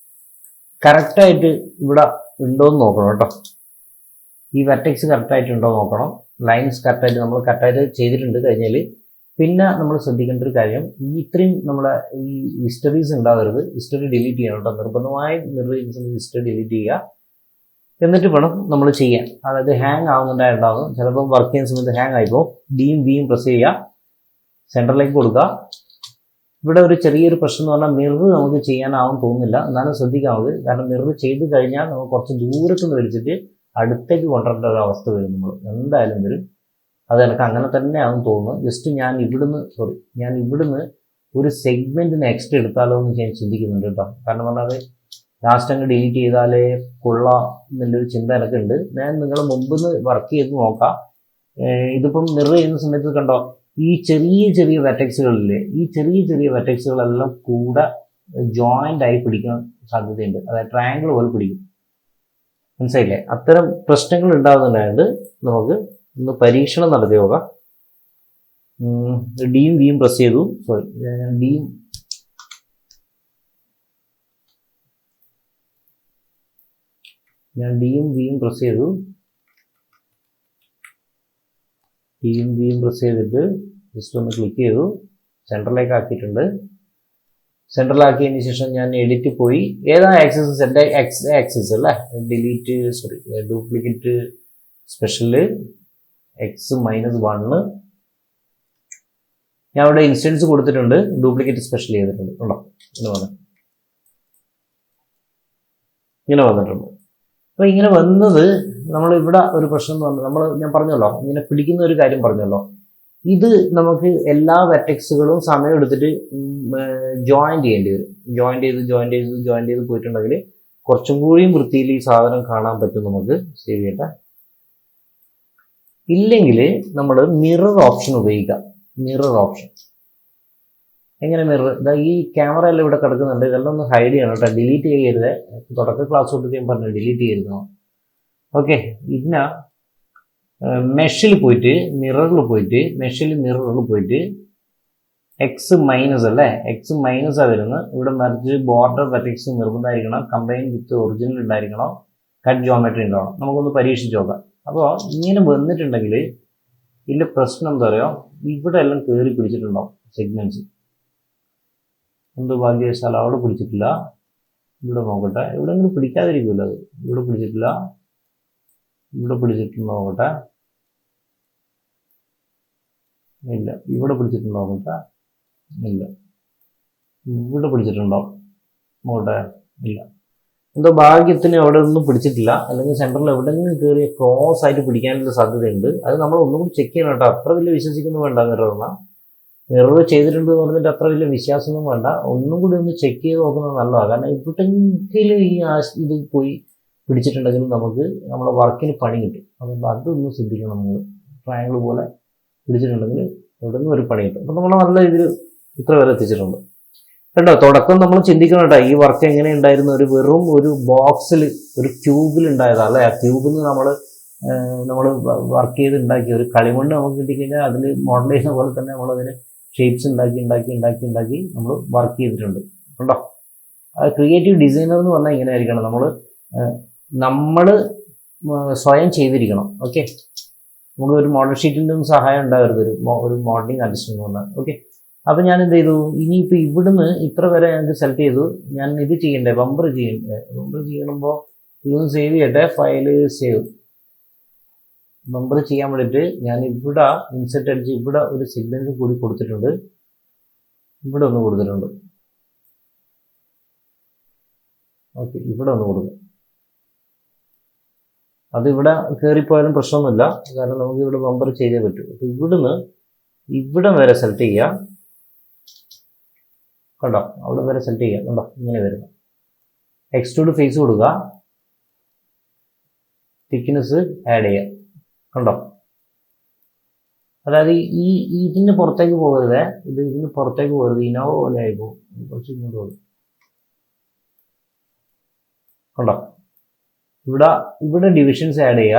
കറക്റ്റായിട്ട് ഇവിടെ ഉണ്ടോയെന്ന് നോക്കണം കേട്ടോ. ഈ വെർട്ടെക്സ് കറക്റ്റായിട്ടുണ്ടോ നോക്കണം. ലൈൻസ് കറക്റ്റായിട്ട് നമ്മൾ കറക്റ്റായിട്ട് ചെയ്തിട്ടുണ്ട് കഴിഞ്ഞാൽ പിന്നെ നമ്മൾ ശ്രദ്ധിക്കേണ്ട ഒരു കാര്യം, ഈ ഇത്രയും നമ്മളെ ഈ ഹിസ്റ്ററീസ് ഉണ്ടാവരുത്. ഹിസ്റ്ററി ഡിലീറ്റ് ചെയ്യണം കേട്ടോ. നിർബന്ധമായും മിറർ ചെയ്യുന്ന സമയത്ത് ഹിസ്റ്ററി ഡിലീറ്റ് ചെയ്യുക. എന്നിട്ട് വേണം നമ്മൾ ചെയ്യാൻ. അതായത് ഹാങ് ആവുന്നുണ്ടായിട്ടുണ്ടാകും, ചിലപ്പോൾ വർക്ക് ചെയ്യുന്ന സമയത്ത് ഹാങ് ആയിപ്പോൾ ഡിയും വിയും പ്രസ് ചെയ്യുക, സെൻറ്ററിലേക്ക് കൊടുക്കുക. ഇവിടെ ഒരു ചെറിയൊരു പ്രശ്നം എന്ന് പറഞ്ഞാൽ മിറർ നമുക്ക് ചെയ്യാനാവും തോന്നുന്നില്ല, എന്നാലും ശ്രദ്ധിക്കാവുന്നത്. കാരണം മിറർ ചെയ്ത് കഴിഞ്ഞാൽ നമുക്ക് കുറച്ച് ദൂരത്തുനിന്ന് വലിച്ചിട്ട് അടുത്തേക്ക് കൊണ്ടുവരേണ്ട ഒരു അവസ്ഥ വരും. നമ്മൾ എന്തായാലും വരും. അത് എനിക്ക് അങ്ങനെ തന്നെ ആവും തോന്നുന്നു. ജസ്റ്റ് ഞാൻ ഇവിടുന്ന് ഒരു സെഗ്മെന്റ് നെക്സ്റ്റ് എടുത്താലോ എന്ന് ഞാൻ ചിന്തിക്കുന്നുണ്ട് കേട്ടോ. കാരണം പറഞ്ഞാൽ ലാസ്റ്റ് അങ്ങ് ഡിലീറ്റ് ചെയ്താലേ കൊള്ളാം എന്നുള്ളൊരു ചിന്ത എനിക്കുണ്ട്. ഞാൻ നിങ്ങൾ മുമ്പിന്ന് വർക്ക് ചെയ്ത് നോക്കാം. ഇതിപ്പം മിറർ ചെയ്യുന്ന സമയത്ത് കണ്ടോ, ഈ ചെറിയ വെർട്ടെക്സുകളില്ലേ, ഈ ചെറിയ വെർട്ടെക്സുകളെല്ലാം കൂടെ ജോയിന്റ് ആയി പിടിക്കാൻ സാധ്യതയുണ്ട്. അതായത് ട്രയാങ്കിൾ പോലെ പിടിക്കും. മനസ്സിലായില്ലേ? അത്തരം പ്രശ്നങ്ങൾ ഉണ്ടാകുന്നുണ്ടായത് നമുക്ക് ഒന്ന് പരീക്ഷണം നടത്തി നോക്കാം. ഡിയും വിയും പ്രസ് ചെയ്തു. ഞാൻ ഡിയും വിയും പ്രസ് ചെയ്തു. ഡിയും വിയും പ്രസ് ചെയ്തിട്ട് ജസ്റ്റ് ഒന്ന് ക്ലിക്ക് ചെയ്തു. സെൻറ്ററിലേക്ക് ആക്കിയിട്ടുണ്ട്. സെൻട്രലാക്കിയതിന് ശേഷം ഞാൻ എഡിറ്റ് പോയി. ഏതാ ആക്സിസ്? സെറ്റ് ആക്സിസ് അല്ലേ? Duplicate special X-1. ഞാൻ അവിടെ ഇൻസ്റ്റൻസ് കൊടുത്തിട്ടുണ്ട്, ഡ്യൂപ്ലിക്കേറ്റ് സ്പെഷ്യൽ ചെയ്തിട്ടുണ്ട്. ഉണ്ടോ? ഇങ്ങനെ വന്നിട്ടുണ്ട്. അപ്പോൾ ഇങ്ങനെ വന്നത് നമ്മൾ ഇവിടെ ഒരു പ്രശ്നം എന്ന് പറഞ്ഞാൽ ഞാൻ പറഞ്ഞല്ലോ, ഇങ്ങനെ പിടിക്കുന്ന ഒരു കാര്യം പറഞ്ഞല്ലോ. ഇത് നമുക്ക് എല്ലാ വെർട്ടെക്സുകളും സമയം എടുത്തിട്ട് ജോയിൻ ചെയ്യേണ്ടി വരും. ജോയിൻ ചെയ്ത് പോയിട്ടുണ്ടെങ്കിൽ കുറച്ചും കൂടിയും വൃത്തിയിൽ ഈ സാധനം കാണാൻ പറ്റും. നമുക്ക് സേവ് ചെയ്യട്ടെ. ഇല്ലെങ്കിൽ നമ്മൾ മിറർ ഓപ്ഷൻ ഉപയോഗിക്കാം. മിറർ ഓപ്ഷൻ എങ്ങനെ? മിറർ ഈ ക്യാമറ എല്ലാം ഇവിടെ കിടക്കുന്നുണ്ട്, ഇതെല്ലാം ഒന്ന് ഹൈഡ് ചെയ്യണം കേട്ടോ. ഡിലീറ്റ് ചെയ്യരുത്. തുടക്ക ക്ലാസ് തൊട്ട് ഞാൻ പറഞ്ഞു ഡിലീറ്റ് ചെയ്യരുതോ. ഓക്കെ, പിന്നെ മെഷിൽ പോയിട്ട് മിററിൽ പോയിട്ട് X- അല്ലേ? X- വരുന്നത്. ഇവിടെ മറിച്ച് ബോർഡർ വെർട്ടെക്സ് നിർബന്ധമായിരിക്കണം, കമ്പൈൻ വിത്ത് ഒറിജിനൽ ഉണ്ടായിരിക്കണം, കട്ട് ജോമെട്രി ഉണ്ടാവണം. നമുക്കൊന്ന് പരീക്ഷിച്ച് നോക്കാം. അപ്പോൾ ഇങ്ങനെ വന്നിട്ടുണ്ടെങ്കിൽ ഇതിൻ്റെ പ്രശ്നം എന്താ പറയുക, ഇവിടെ എല്ലാം കയറി പിടിച്ചിട്ടുണ്ടാവും സെഗ്മെന്റ്സ്. എന്ത് ഭാഗ്യവശാലും അവിടെ പിടിച്ചിട്ടില്ല. ഇവിടെ നോക്കട്ടെ, എവിടെയെങ്കിലും പിടിക്കാതിരിക്കുമല്ലോ അത്. ഇവിടെ പിടിച്ചിട്ടില്ല, ഇവിടെ പിടിച്ചിട്ടുണ്ടോ നോക്കട്ടെ. ഇല്ല. ഇവിടെ പിടിച്ചിട്ടുണ്ടോ നോക്കട്ടെ. ഇല്ല. ഇവിടെ പിടിച്ചിട്ടുണ്ടോ നോക്കട്ടെ. ഇല്ല. എന്തോ ഭാഗ്യത്തിന് അവിടെ ഒന്നും പിടിച്ചിട്ടില്ല. അല്ലെങ്കിൽ സെൻറ്ററിൽ എവിടെയെങ്കിലും കയറി ക്രോസ് ആയിട്ട് പിടിക്കാനുള്ള സാധ്യതയുണ്ട്. അത് നമ്മൾ ഒന്നും കൂടി ചെക്ക് ചെയ്യണം കേട്ടോ. അത്ര വലിയ വിശ്വസിക്കൊന്നും വേണ്ട. മിറർ ചെയ്തിട്ടുണ്ട് എന്ന് പറഞ്ഞിട്ട് അത്ര വലിയ വിശ്വാസമൊന്നും വേണ്ട. ഒന്നും കൂടി ഒന്ന് ചെക്ക് ചെയ്ത് നോക്കുന്നത് നല്ലതാണ്. കാരണം എവിടെയെങ്കിലും ഇത് പോയി പിടിച്ചിട്ടുണ്ടെങ്കിൽ നമുക്ക് നമ്മളെ വർക്കിന് പണി കിട്ടും. അതുകൊണ്ട് അതൊന്നും ശ്രദ്ധിക്കണം. നമ്മൾ ട്രയാങ്കിൾ പോലെ പിടിച്ചിട്ടുണ്ടെങ്കിൽ എവിടെ നിന്നും ഒരു പണി കിട്ടും. അപ്പം നമ്മൾ നല്ല രീതിയിൽ ഇത്ര വരെ എത്തിച്ചിട്ടുണ്ട് കേട്ടോ. തുടക്കം നമ്മൾ ചിന്തിക്കണം കേട്ടോ, ഈ വർക്ക് എങ്ങനെ ഉണ്ടായിരുന്നു. വെറും ഒരു ബോക്സിൽ, ഒരു ക്യൂബിൽ ഉണ്ടായതാണ് അല്ലേ? ആ ക്യൂബിൽ നിന്ന് നമ്മൾ നമ്മൾ വർക്ക് ചെയ്ത് ഉണ്ടാക്കി ഒരു കളിമണ്ണ് നമുക്ക് കിട്ടിക്കഴിഞ്ഞാൽ അതിൽ മോഡൽ ചെയ്യുന്ന പോലെ തന്നെ നമ്മളതിന് ഷേപ്സ് ഉണ്ടാക്കി നമ്മൾ വർക്ക് ചെയ്തിട്ടുണ്ട് ഉണ്ടോ. അത് ക്രിയേറ്റീവ് ഡിസൈനർ എന്ന് പറഞ്ഞാൽ ഇങ്ങനെ ആയിരിക്കണം, നമ്മൾ സ്വയം ചെയ്തിരിക്കണം. ഓക്കെ, നമുക്ക് ഒരു മോഡൽ ഷീറ്റിൻ്റെ ഒന്നും സഹായം ഉണ്ടാകരുത് ഒരു മോഡലിംഗ് ആർട്ടിസ്റ്റ് എന്ന് പറഞ്ഞാൽ. ഓക്കെ, അപ്പം ഞാൻ എന്ത് ചെയ്തു, ഇനിയിപ്പോൾ ഇവിടുന്ന് ഇത്ര വരെ ഞങ്ങൾക്ക് സെലക്ട് ചെയ്തു. ഞാൻ ഇത് ചെയ്യണ്ടേ, ബമ്പർ ചെയ്യണമ്പോൾ ഇതൊന്ന് സേവ് ചെയ്യട്ടെ, ഫയല് സേവ്. ബമ്പർ ചെയ്യാൻ വേണ്ടിയിട്ട് ഞാൻ ഇവിടെ ഇൻസെർട്ട് അടിച്ച് ഇവിടെ ഒരു സിഗ്നൽ കൂടി കൊടുത്തിട്ടുണ്ട്, ഇവിടെ ഒന്ന് കൊടുത്തിട്ടുണ്ട്. ഓക്കെ, ഇവിടെ ഒന്ന് കൊടുക്കും. അത് ഇവിടെ കയറിപ്പോയാലും പ്രശ്നമൊന്നുമില്ല, കാരണം നമുക്ക് ഇവിടെ ബമ്പർ ചെയ്തേ പറ്റൂ. അപ്പോൾ ഇവിടുന്ന് ഇവിടെ വരെ സെലക്ട് ചെയ്യാം, കണ്ടോ, അവിടെ വരെ സെലക്ട് ചെയ്യാം, കണ്ടോ, ഇങ്ങനെ വരുന്നു. എക്സ്ട്രൂഡ് ഫേസ് കൊടുക്കുക, തിക്നെസ് ആഡ് ചെയ്യാം, കണ്ടോ. അതായത് ഇതിന് പുറത്തേക്ക് പോകരുത്, ഇതിന് പുറത്തേക്ക് പോകരുത്, ഇനോവ പോലെ ആയി പോകും. കുറച്ച് ഇങ്ങോട്ട് പോകും, കണ്ടോ. ഇവിടെ ഡിവിഷൻസ് ആഡ് ചെയ്യുക.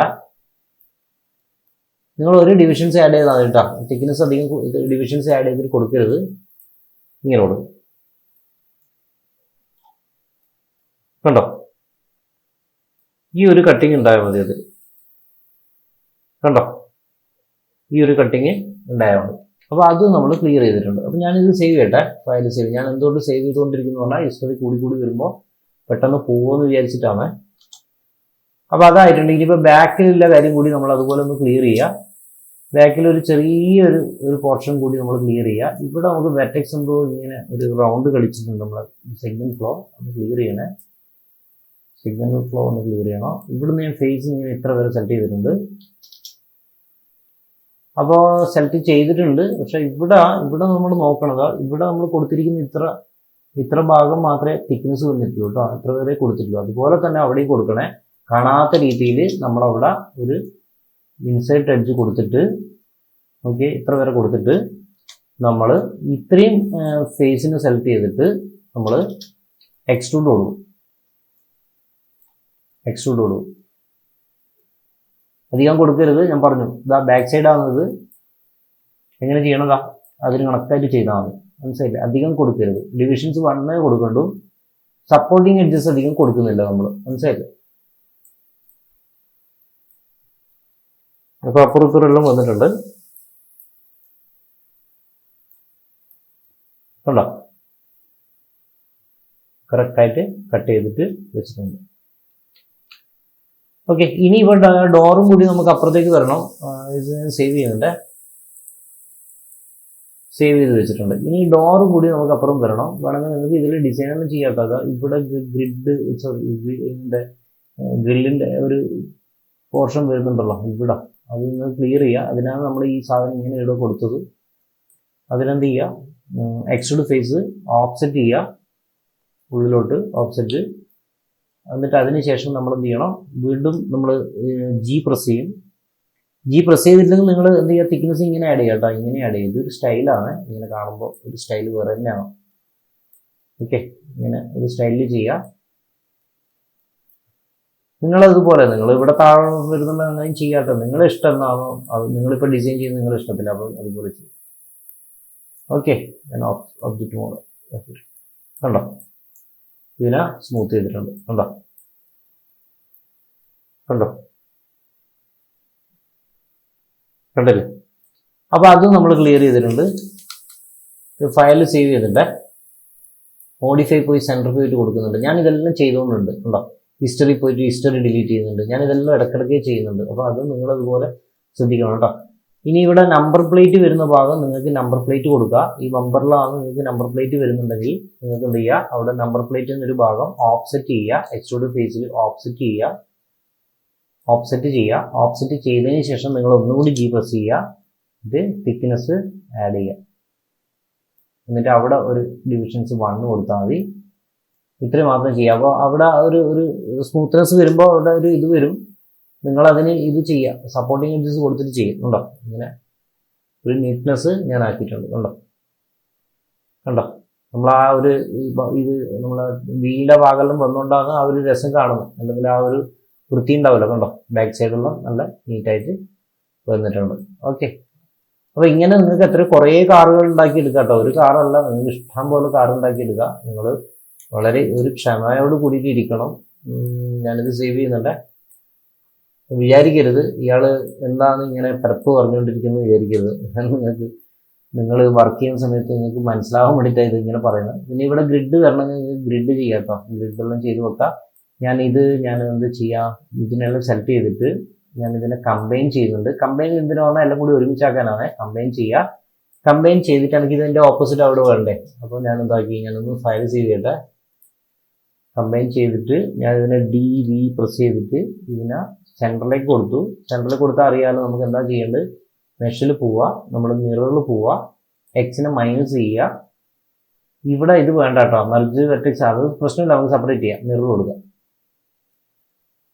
നിങ്ങൾ ഒരു ഡിവിഷൻസ് ആഡ് ചെയ്താൽ കേട്ടോ, തിക്നെസ് അധികം ഡിവിഷൻസ് ആഡ് ചെയ്തിട്ട് കൊടുക്കരുത്. ഇങ്ങനെ കൊടുക്കും, കണ്ടോ. ഈ ഒരു കട്ടിങ് ഉണ്ടായാൽ മതി, അത് കണ്ടോ, ഈ ഒരു കട്ടിങ് ഉണ്ടായാൽ മതി. അപ്പോൾ അത് നമ്മൾ ക്ലിയർ ചെയ്തിട്ടുണ്ട്. അപ്പോൾ ഞാനിത് സേവ് ചെയ്യട്ടെ, ഫയൽ സേവ്. ഞാൻ എന്തുകൊണ്ട് സേവ് ചെയ്തുകൊണ്ടിരിക്കുന്നു പറഞ്ഞാൽ ഹിസ്റ്ററി കൂടി വരുമ്പോൾ പെട്ടെന്ന് പോകുമെന്ന് വിചാരിച്ചിട്ടാണ്. അപ്പോൾ അതായിട്ടുണ്ട്. ഇനിയിപ്പോൾ ബാക്കിലുള്ള കാര്യം കൂടി നമ്മൾ അതുപോലെ ഒന്ന് ക്ലിയർ ചെയ്യുക. ബാക്കിൽ ഒരു ചെറിയൊരു പോർഷൻ കൂടി നമ്മൾ ക്ലിയർ ചെയ്യുക. ഇവിടെ നമുക്ക് വെർട്ടെക്സ് എന്തോ ഇങ്ങനെ ഒരു റൗണ്ട് കളിച്ചിട്ടുണ്ട്, നമ്മൾ സെഗ്മെന്റ് ഫ്ലോ ഒന്ന് ക്ലിയർ ചെയ്യണേ. സെഗ്മെന്റ് ഫ്ലോ ഒന്ന് ക്ലിയർ ചെയ്യണം. ഇവിടുന്ന് ഞാൻ ഫേസ് ഇങ്ങനെ ഇത്ര വരെ സെലക്ട് ചെയ്തിട്ടുണ്ട്. അപ്പോൾ സെലക്ട് ചെയ്തിട്ടുണ്ട്, പക്ഷെ ഇവിടെ നമ്മൾ നോക്കണത്, ഇവിടെ നമ്മൾ കൊടുത്തിരിക്കുന്ന ഇത്ര ഭാഗം മാത്രമേ തിക്നെസ് വന്നിട്ടുള്ളൂ കേട്ടോ, ഇത്ര വരെ കൊടുത്തിട്ടുള്ളൂ. അതുപോലെ തന്നെ അവിടെയും കൊടുക്കണേ. കാണാത്ത രീതിയിൽ നമ്മളവിടെ ഒരു ഇൻസൈഡ് എഡ്ജ് കൊടുത്തിട്ട്, ഓക്കെ, ഇത്ര വരെ കൊടുത്തിട്ട് നമ്മൾ ഇത്രയും ഫേസിന് സെലക്ട് ചെയ്തിട്ട് നമ്മൾ എക്സ്ട്രൂഡ് കൊടുക്കും. അധികം കൊടുക്കരുത്, ഞാൻ പറഞ്ഞു. ഇതാ ബാക്ക് സൈഡ് ആവുന്നത് എങ്ങനെ ചെയ്യണതാ, അതിന് കണക്റ്റായിട്ട് ചെയ്താൽ മതി, മനസ്സിലായില്ലേ. അധികം കൊടുക്കരുത്, ഡിവിഷൻസ് 1 കൊടുക്കണ്ടു. സപ്പോർട്ടിങ് എഡ്ജസ് അധികം കൊടുക്കുന്നില്ല നമ്മൾ, മനസ്സിലായില്ലേ. അപ്പോൾ അപ്പുറത്തുറെല്ലാം വന്നിട്ടുണ്ട്, കണ്ടോ, കറക്റ്റായിട്ട് കട്ട് ചെയ്തിട്ട് വെച്ചിട്ടുണ്ട്. ഓക്കെ, ഇനി ഇവിടെ ഡോറും കൂടി നമുക്ക് അപ്പുറത്തേക്ക് വരണം. ഇത് സേവ് ചെയ്യുന്നുണ്ട്, സേവ് ചെയ്ത് വെച്ചിട്ടുണ്ട്. ഇനി ഡോറും കൂടി നമുക്ക് അപ്പുറം വരണം. വേണമെങ്കിൽ നിങ്ങൾക്ക് ഇതിൽ ഡിസൈനൊന്നും ചെയ്യാത്തത്, ഇവിടെ ഗ്രില്ലിൻ്റെ ഒരു പോർഷൻ വരുന്നുണ്ടല്ലോ ഇവിടെ, അത് നിങ്ങൾ ക്ലിയർ ചെയ്യുക. അതിനാണ് നമ്മൾ ഈ സാധനം ഇങ്ങനെ ഇവിടെ കൊടുത്തത്. അതിനെന്ത് ചെയ്യുക, എക്സ്ട്രൂഡ് ഫേസ് ഓഫ്സെറ്റ് ചെയ്യുക, ഉള്ളിലോട്ട് ഓഫ്സെറ്റ്. എന്നിട്ട് അതിനുശേഷം നമ്മൾ എന്ത് ചെയ്യണം, വീണ്ടും നമ്മൾ ജി പ്രസ് ചെയ്യും. ജി പ്രസ് ചെയ്തില്ലെങ്കിൽ നിങ്ങൾ എന്ത് ചെയ്യുക, തിക്നെസ് ഇങ്ങനെ ആഡ് ചെയ്യുക കേട്ടോ, ഇങ്ങനെ ആഡ് ചെയ്ത്. ഒരു സ്റ്റൈലാണ്, ഇങ്ങനെ കാണുമ്പോൾ ഒരു സ്റ്റൈൽ വേറെ തന്നെയാണ്. ഓക്കെ, ഇങ്ങനെ ഒരു സ്റ്റൈലിൽ ചെയ്യുക. നിങ്ങളതുപോലെ നിങ്ങൾ ഇവിടെ താഴെ വരുന്നുള്ള അങ്ങനെ ചെയ്യാട്ടോ, നിങ്ങളുടെ ഇഷ്ടം എന്താണോ അത് നിങ്ങളിപ്പോൾ ഡിസൈൻ ചെയ്യുന്ന നിങ്ങളുടെ ഇഷ്ടത്തില്ല, അപ്പോൾ അതുപോലെ ചെയ്യും. ഓക്കെ, ഞാൻ ഒബ്ജക്റ്റ് മോഡ് കണ്ടോ, ഇതിനെ സ്മൂത്ത് ചെയ്തിട്ടുണ്ട്, കണ്ടില്ലേ. അപ്പോൾ അതും നമ്മൾ ക്ലിയർ ചെയ്തിട്ടുണ്ട്. ഫയൽ സേവ് ചെയ്തിട്ടുണ്ട്, മോഡിഫൈ പോയി സെൻറ്റർ പോയിട്ട് കൊടുക്കുന്നുണ്ട്. ഞാൻ ഇതെല്ലാം ചെയ്തുകൊണ്ടുണ്ട്, കണ്ടോ. ഹിസ്റ്ററി പോയിട്ട് ഹിസ്റ്ററി ഡിലീറ്റ് ചെയ്യുന്നുണ്ട്. ഞാൻ ഇതെല്ലാം ഇടയ്ക്കിടയ്ക്ക് ചെയ്യുന്നുണ്ട്. അപ്പോൾ അത് നിങ്ങളതുപോലെ ശ്രദ്ധിക്കണം കേട്ടോ. ഇനി ഇവിടെ നമ്പർ പ്ലേറ്റ് വരുന്ന ഭാഗം നിങ്ങൾക്ക് നമ്പർ പ്ലേറ്റ് കൊടുക്കുക. ഈ ബമ്പറിലാണ് നിങ്ങൾക്ക് നമ്പർ പ്ലേറ്റ് വരുന്നുണ്ടെങ്കിൽ നിങ്ങൾക്ക് എന്ത് ചെയ്യുക, അവിടെ നമ്പർ പ്ലേറ്റ് എന്നൊരു ഭാഗം ഓഫ്സെറ്റ് ചെയ്യുക. എക്സ്ട്രൂഡ് ഫേസിൽ ഓഫ്സെറ്റ് ചെയ്യുക. ഓഫ്സെറ്റ് ചെയ്തതിന് ശേഷം നിങ്ങൾ ഒന്നുകൂടി ജി പ്രസ് ചെയ്യുക. ഇത് തിക്നെസ് ആഡ് ചെയ്യുക. എന്നിട്ട് അവിടെ ഒരു ഡിവിഷൻസ് 1 കൊടുത്താൽ മതി. ഇത്രയും മാത്രം ചെയ്യുക. അപ്പോൾ അവിടെ ഒരു സ്മൂത്ത്നെസ് വരുമ്പോൾ അവിടെ ഒരു ഇത് വരും. നിങ്ങളതിന് ഇത് ചെയ്യുക, സപ്പോർട്ടിങ് എഡ്ജസ് കൊടുത്തിട്ട് ചെയ്യുന്നുണ്ടോ. ഇങ്ങനെ ഒരു നീറ്റ്നെസ് ഞാൻ ആക്കിയിട്ടുണ്ട്, കണ്ടോ. നമ്മൾ ആ ഒരു ഇത് നമ്മളെ വീടിൻ്റെ ഭാഗമെല്ലാം വന്നുകൊണ്ടാണ് ആ ഒരു രസം കാണുന്നത്. അല്ലെങ്കിൽ ആ ഒരു വൃത്തി ഉണ്ടാവില്ല, കണ്ടോ ബാക്ക് സൈഡെല്ലാം നല്ല നീറ്റായിട്ട് വന്നിട്ടുണ്ട്. ഓക്കെ, അപ്പോൾ ഇങ്ങനെ നിങ്ങൾക്ക് എത്ര കുറേ കാറുകൾ ഉണ്ടാക്കി എടുക്കാം കേട്ടോ. ഒരു കാറല്ല, നിങ്ങൾക്ക് ഇഷ്ടം പോലെ കാർ ഉണ്ടാക്കി എടുക്കുക. നിങ്ങൾ വളരെ ഒരു ക്ഷമയോട് കൂടിയിട്ട് ഇരിക്കണം. ഞാനിത് സേവ് ചെയ്യുന്നുണ്ട്. വിചാരിക്കരുത് ഇയാൾ എന്താണ് ഇങ്ങനെ പരപ്പ് പറഞ്ഞുകൊണ്ടിരിക്കുന്നത് വിചാരിക്കരുത്. നിങ്ങൾ വർക്ക് ചെയ്യുന്ന സമയത്ത് നിങ്ങൾക്ക് മനസ്സിലാവാൻ വേണ്ടിയിട്ടാണ് ഇത് ഇങ്ങനെ പറയുന്നത്. പിന്നെ ഇവിടെ ഗ്രിഡ് വരണമെങ്കിൽ ഗ്രിഡ് ചെയ്യാം കേട്ടോ. ഗ്രിഡെല്ലാം ചെയ്ത് വെക്കാം. ഞാൻ എന്ത് ചെയ്യാം, ഇതിനെല്ലാം സെലക്ട് ചെയ്തിട്ട് ഞാൻ ഇതിനെ കമ്പൈൻ ചെയ്യുന്നുണ്ട്. കമ്പൈൻ എന്തിനാണ്, എല്ലാം കൂടി ഒരുമിച്ചാക്കാനാണ്. കമ്പൈൻ ചെയ്യുക. കമ്പൈൻ ചെയ്തിട്ട് എനിക്ക് ഇതിൻ്റെ ഓപ്പോസിറ്റ് അവിടെ വേണ്ടേ. അപ്പോൾ ഞാൻ എന്താക്കി, ഞാനൊന്ന് ഫയൽ സേവ് ചെയ്യട്ടെ. കമ്പൈൻ ചെയ്തിട്ട് ഞാൻ ഇതിനെ DV പ്രസ് ചെയ്തിട്ട് ഇതിനെ സെൻറ്ററിലേക്ക് കൊടുത്തു. സെൻറ്ററിൽ കൊടുത്താൽ അറിയാമല്ലോ നമുക്ക് എന്താ ചെയ്യേണ്ടത്. മെഷിൽ പോവുക, നമ്മൾ മിററിൽ പോവുക, എക്സിനെ മൈനസ് ചെയ്യുക. ഇവിടെ ഇത് വേണ്ട കേട്ടോ, മെർജ് വെർട്ടെക്സ് അത് പ്രശ്നമില്ല, നമുക്ക് സെപ്പറേറ്റ് ചെയ്യാം. മിറർ കൊടുക്കുക.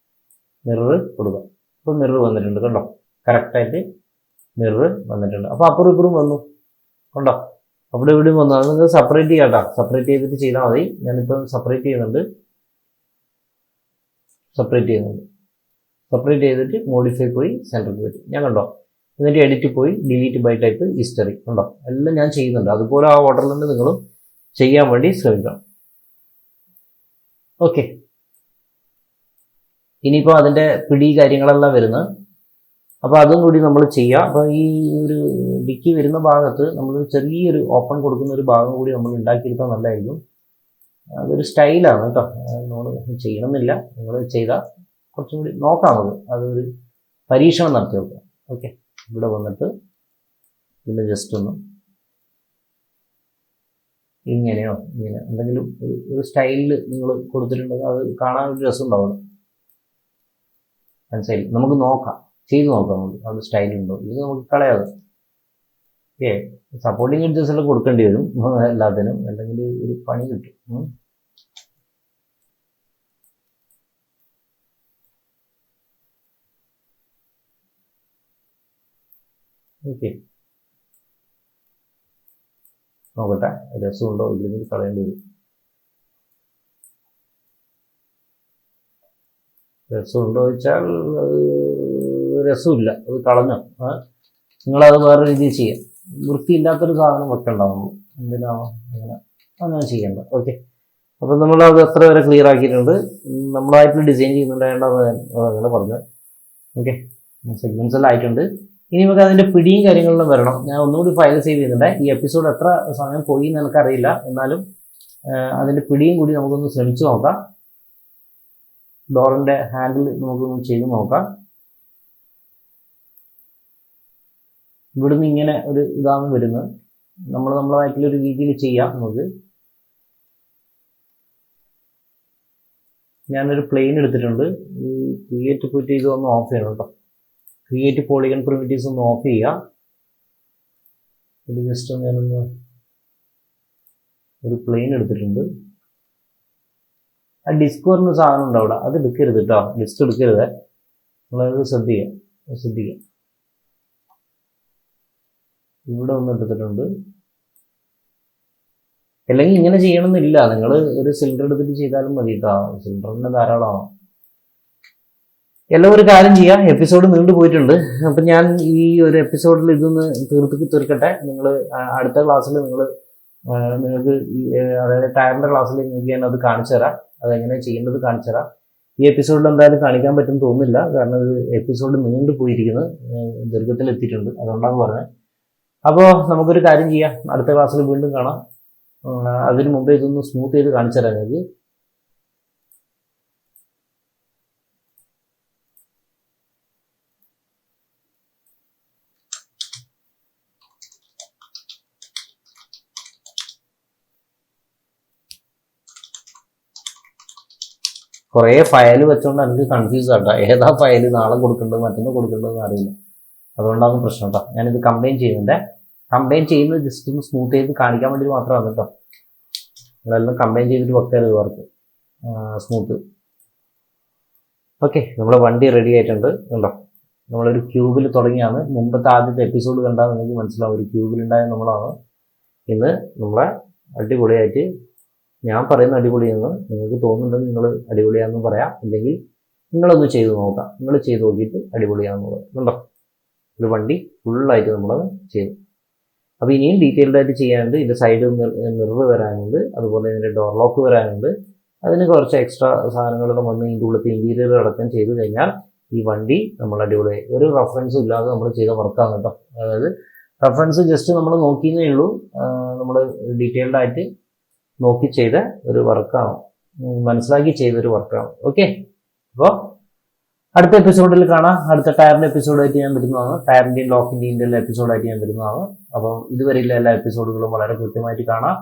ഇപ്പോൾ മിറർ വന്നിട്ടുണ്ട് കണ്ടോ, കറക്റ്റായിട്ട് മിറർ വന്നിട്ടുണ്ട്. അപ്പോൾ അപ്പുറം ഇപ്പുറം വന്നു കണ്ടോ, അവിടെ ഇവിടെയും വന്നു. അത് നിങ്ങൾക്ക് സെപ്പറേറ്റ് ചെയ്യാം കേട്ടോ. സെപ്പറേറ്റ് ചെയ്തിട്ട് ചെയ്താൽ മതി. ഞാനിപ്പോൾ സെപ്പറേറ്റ് ചെയ്തിട്ട് മോഡിഫൈ പോയി സെൻറ്ററിൽ പോയിട്ട് ഞാൻ കണ്ടോ, എന്നിട്ട് എഡിറ്റ് പോയി ഡിലീറ്റ് ബൈ ടൈപ്പ് ഹിസ്റ്ററി കണ്ടോ, എല്ലാം ഞാൻ ചെയ്യുന്നുണ്ട്. അതുപോലെ ആ ഓർഡറിൽ തന്നെ നിങ്ങളും ചെയ്യാൻ വേണ്ടി ശ്രമിക്കണം. ഓക്കെ, ഇനിയിപ്പോൾ അതിൻ്റെ പിടി കാര്യങ്ങളെല്ലാം വരുന്നത്, അപ്പോൾ അതും കൂടി നമ്മൾ ചെയ്യുക. അപ്പോൾ ഈ ഒരു ഡിക്കി വരുന്ന ഭാഗത്ത് നമ്മളൊരു ചെറിയൊരു ഓപ്പൺ കൊടുക്കുന്ന ഒരു ഭാഗം കൂടി നമ്മൾ ഉണ്ടാക്കിയെടുത്താൽ നല്ലതായിരിക്കും. അതൊരു സ്റ്റൈലാണ് കേട്ടോ, നമ്മൾ ചെയ്യണമെന്നില്ല. നിങ്ങൾ ചെയ്താൽ കുറച്ചും കൂടി നോക്കാം നമുക്ക്. അതൊരു പരീക്ഷണം നടത്തി നോക്കാം. ഓക്കെ, ഇവിടെ വന്നിട്ട് ഇതിൻ്റെ ജസ്റ്റ് ഒന്ന് ഇങ്ങനെ എന്തെങ്കിലും ഒരു സ്റ്റൈലിൽ നിങ്ങൾ കൊടുത്തിട്ടുണ്ടെങ്കിൽ അത് കാണാൻ ഒരു രസം ഉണ്ടാവണം. മനസ്സിലായി, നമുക്ക് നോക്കാം, ചെയ്ത് നോക്കാം. നമുക്ക് അവിടെ സ്റ്റൈലുണ്ടോ ഇത് നമുക്ക് കളയാതെ. ഓക്കെ, സപ്പോർട്ടിങ് എഡ്ജസ് എല്ലാം കൊടുക്കേണ്ടി വരും എല്ലാത്തിനും, അല്ലെങ്കിൽ ഒരു പണി കിട്ടും. ഓക്കെ, നോക്കട്ടെ രസമുണ്ടോ ഇല്ലെങ്കിൽ കളയേണ്ടി വരും. രസമുണ്ടോ വെച്ചാൽ രസമില്ല, അത് കളഞ്ഞോ. നിങ്ങളത് വേറെ രീതിയിൽ ചെയ്യാം. വൃത്തിയില്ലാത്തൊരു സാധനം വെക്കണ്ടാവും, എന്തിനാണോ അങ്ങനെ ചെയ്യണ്ട. ഓക്കെ, അപ്പം നമ്മളത് എത്ര വരെ ക്ലിയർ ആക്കിയിട്ടുണ്ട്. നമ്മളായിട്ട് ഡിസൈൻ ചെയ്യുന്നുണ്ടായത് അങ്ങനെ പറഞ്ഞത്. ഓക്കെ, സെഗ്മെൻറ്റ്സ് എല്ലാം ആയിട്ടുണ്ട്. ഇനി നമുക്ക് അതിൻ്റെ പിടിയും കാര്യങ്ങളിലും വരണം. ഞാൻ ഒന്നുകൂടി ഫയൽ സേവ് ചെയ്യുന്നുണ്ട്. ഈ എപ്പിസോഡ് എത്ര സമയം പോയി എന്ന് എനിക്കറിയില്ല, എന്നാലും അതിൻ്റെ പിടിയും കൂടി നമുക്കൊന്ന് ശ്രമിച്ചു നോക്കാം. ഡോറിൻ്റെ ഹാൻഡിൽ നമുക്കൊന്ന് ചെയ്ത് നോക്കാം. ഇവിടുന്ന് ഇങ്ങനെ ഒരു ഇതാണ് വരുന്നത്. നമ്മളതായിട്ടുള്ളൊരു രീതിയിൽ ചെയ്യാം നമുക്ക്. ഞാനൊരു പ്ലെയിൻ എടുത്തിട്ടുണ്ട്. ഈ ക്രിയേറ്റ് പോയിട്ട് ഇതൊന്ന് ഓഫ് ചെയ്യണം കേട്ടോ. ക്രിയേറ്റ് പോളിഗൺ പ്രിമിറ്റീവ്സ് ഒന്ന് ഓഫ് ചെയ്യുക. ഇത് ജസ്റ്റ് ഞാനൊന്ന് ഒരു പ്ലെയിൻ എടുത്തിട്ടുണ്ട്. ആ ഡിസ്ക് പറഞ്ഞ സാധനം ഉണ്ട് അവിടെ, അത് എടുക്കരുത് കേട്ടോ. ഡിസ്ക് എടുക്കരുത്, നമ്മളത് ശ്രദ്ധിക്കുക. ഇവിടെ ഒന്ന് എടുത്തിട്ടുണ്ട്. അല്ലെങ്കിൽ ഇങ്ങനെ ചെയ്യണമെന്നില്ല, നിങ്ങൾ ഒരു സിലിണ്ടർ എടുത്തിട്ട് ചെയ്താലും മതി കേട്ടോ. സിലിണ്ടറിന് ധാരാളമാണ്. എല്ലാം ഒരു കാര്യം ചെയ്യാം. എപ്പിസോഡ് നീണ്ടു പോയിട്ടുണ്ട്. അപ്പം ഞാൻ ഈ ഒരു എപ്പിസോഡിൽ ഇതൊന്ന് തീർക്കട്ടെ. നിങ്ങൾ അടുത്ത ക്ലാസ്സിൽ നിങ്ങൾക്ക് അതായത് ടയറിൻ്റെ ക്ലാസ്സിൽ നിങ്ങൾക്ക് ഞാൻ അത് കാണിച്ചു തരാം. അതെങ്ങനെ ചെയ്യേണ്ടത് കാണിച്ചു തരാം. ഈ എപ്പിസോഡിൽ എന്തായാലും കാണിക്കാൻ പറ്റും തോന്നുന്നില്ല, കാരണം ഇത് എപ്പിസോഡ് നീണ്ടു പോയിരിക്കുന്നത്, ദീർഘത്തിലെത്തിയിട്ടുണ്ട്, അതുകൊണ്ടാണ് പറഞ്ഞത്. അപ്പോൾ നമുക്കൊരു കാര്യം ചെയ്യാം, അടുത്ത ക്ലാസ്സിൽ വീണ്ടും കാണാം. അതിന് മുമ്പേ ഇതൊന്ന് സ്മൂത്ത് ചെയ്ത് കാണിച്ചു തരാം നിങ്ങൾക്ക്. കുറേ ഫയൽ വെച്ചുകൊണ്ട് എനിക്ക് കൺഫ്യൂസ് ആട്ടോ, ഏതാ ഫയൽ നാളെ കൊടുക്കേണ്ടത് മറ്റൊന്ന് കൊടുക്കേണ്ടതെന്ന് അറിയില്ല. അതുകൊണ്ടാണ് പ്രശ്നം കേട്ടോ. ഞാനിത് കമ്പൈൻ ചെയ്യുന്നുണ്ട്. കമ്പൈൻ ചെയ്യുന്നത് ജസ്റ്റ് ഒന്ന് സ്മൂത്ത് ചെയ്ത് കാണിക്കാൻ വേണ്ടി മാത്രമാണ് കേട്ടോ. നിങ്ങളെല്ലാം കമ്പൈൻ ചെയ്തിട്ട് വെക്കരുത് വർക്ക് സ്മൂത്ത്. ഓക്കെ, നമ്മുടെ വണ്ടി റെഡി ആയിട്ടുണ്ട് കണ്ടോ. നമ്മളൊരു ക്യൂബിൽ തുടങ്ങിയാണ്. മുമ്പത്തെ ആദ്യത്തെ എപ്പിസോഡ് കണ്ടാൽ നിങ്ങൾക്ക് മനസ്സിലാവും ഒരു ക്യൂബിലുണ്ടായ നമ്മളാണ്. ഇന്ന് നമ്മളെ അടിപൊളിയായിട്ട്, ഞാൻ പറയുന്ന അടിപൊളിയെന്ന് നിങ്ങൾക്ക് തോന്നുന്നുണ്ടെങ്കിൽ നിങ്ങൾ അടിപൊളിയാണെന്ന് പറയാം, ഇല്ലെങ്കിൽ നിങ്ങളൊന്ന് ചെയ്ത് നോക്കാം. നിങ്ങൾ ചെയ്ത് നോക്കിയിട്ട് അടിപൊളിയാണെന്നുള്ളത് കണ്ടോ. ഒരു വണ്ടി ഫുള്ളായിട്ട് നമ്മളത് ചെയ്തു. അപ്പോൾ ഇനിയും ഡീറ്റെയിൽഡ് ആയിട്ട് ചെയ്യാനുണ്ട്. ഇതിൻ്റെ സൈഡ് മിറർ വരാനുണ്ട്, അതുപോലെ ഇതിൻ്റെ ഡോർ ലോക്ക് വരാനുണ്ട്. അതിന് കുറച്ച് എക്സ്ട്രാ സാധനങ്ങളെല്ലാം വന്ന് ഇതിൻ്റെ ഉള്ളിൽ ഇൻറ്റീരിയർ അടക്കം ചെയ്ത് കഴിഞ്ഞാൽ ഈ വണ്ടി നമ്മൾ അടിപൊളിയായി. ഒരു റെഫറൻസും ഇല്ലാതെ നമ്മൾ ചെയ്ത വർക്കാണ് കേട്ടോ. അതായത് റെഫറൻസ് ജസ്റ്റ് നമ്മൾ നോക്കിയെന്നേ ഉള്ളൂ, നമ്മൾ ഡീറ്റെയിൽഡ് ആയിട്ട് നോക്കി ചെയ്ത ഒരു വർക്കാണ്, മനസ്സിലാക്കി ചെയ്തൊരു വർക്കാണ്. ഓക്കെ, അപ്പോൾ അടുത്ത എപ്പിസോഡിൽ കാണാം. അടുത്ത ടയറിൻ്റെ എപ്പിസോഡായിട്ട് ഞാൻ വരുന്നതാണ്. ടയറിൻ്റെയും ലോക്കിൻ്റെയും എപ്പിസോഡായിട്ട് ഞാൻ വരുന്നതാണ്. അപ്പം ഇതുവരെയുള്ള എല്ലാ എപ്പിസോഡുകളും വളരെ കൃത്യമായിട്ട് കാണാം.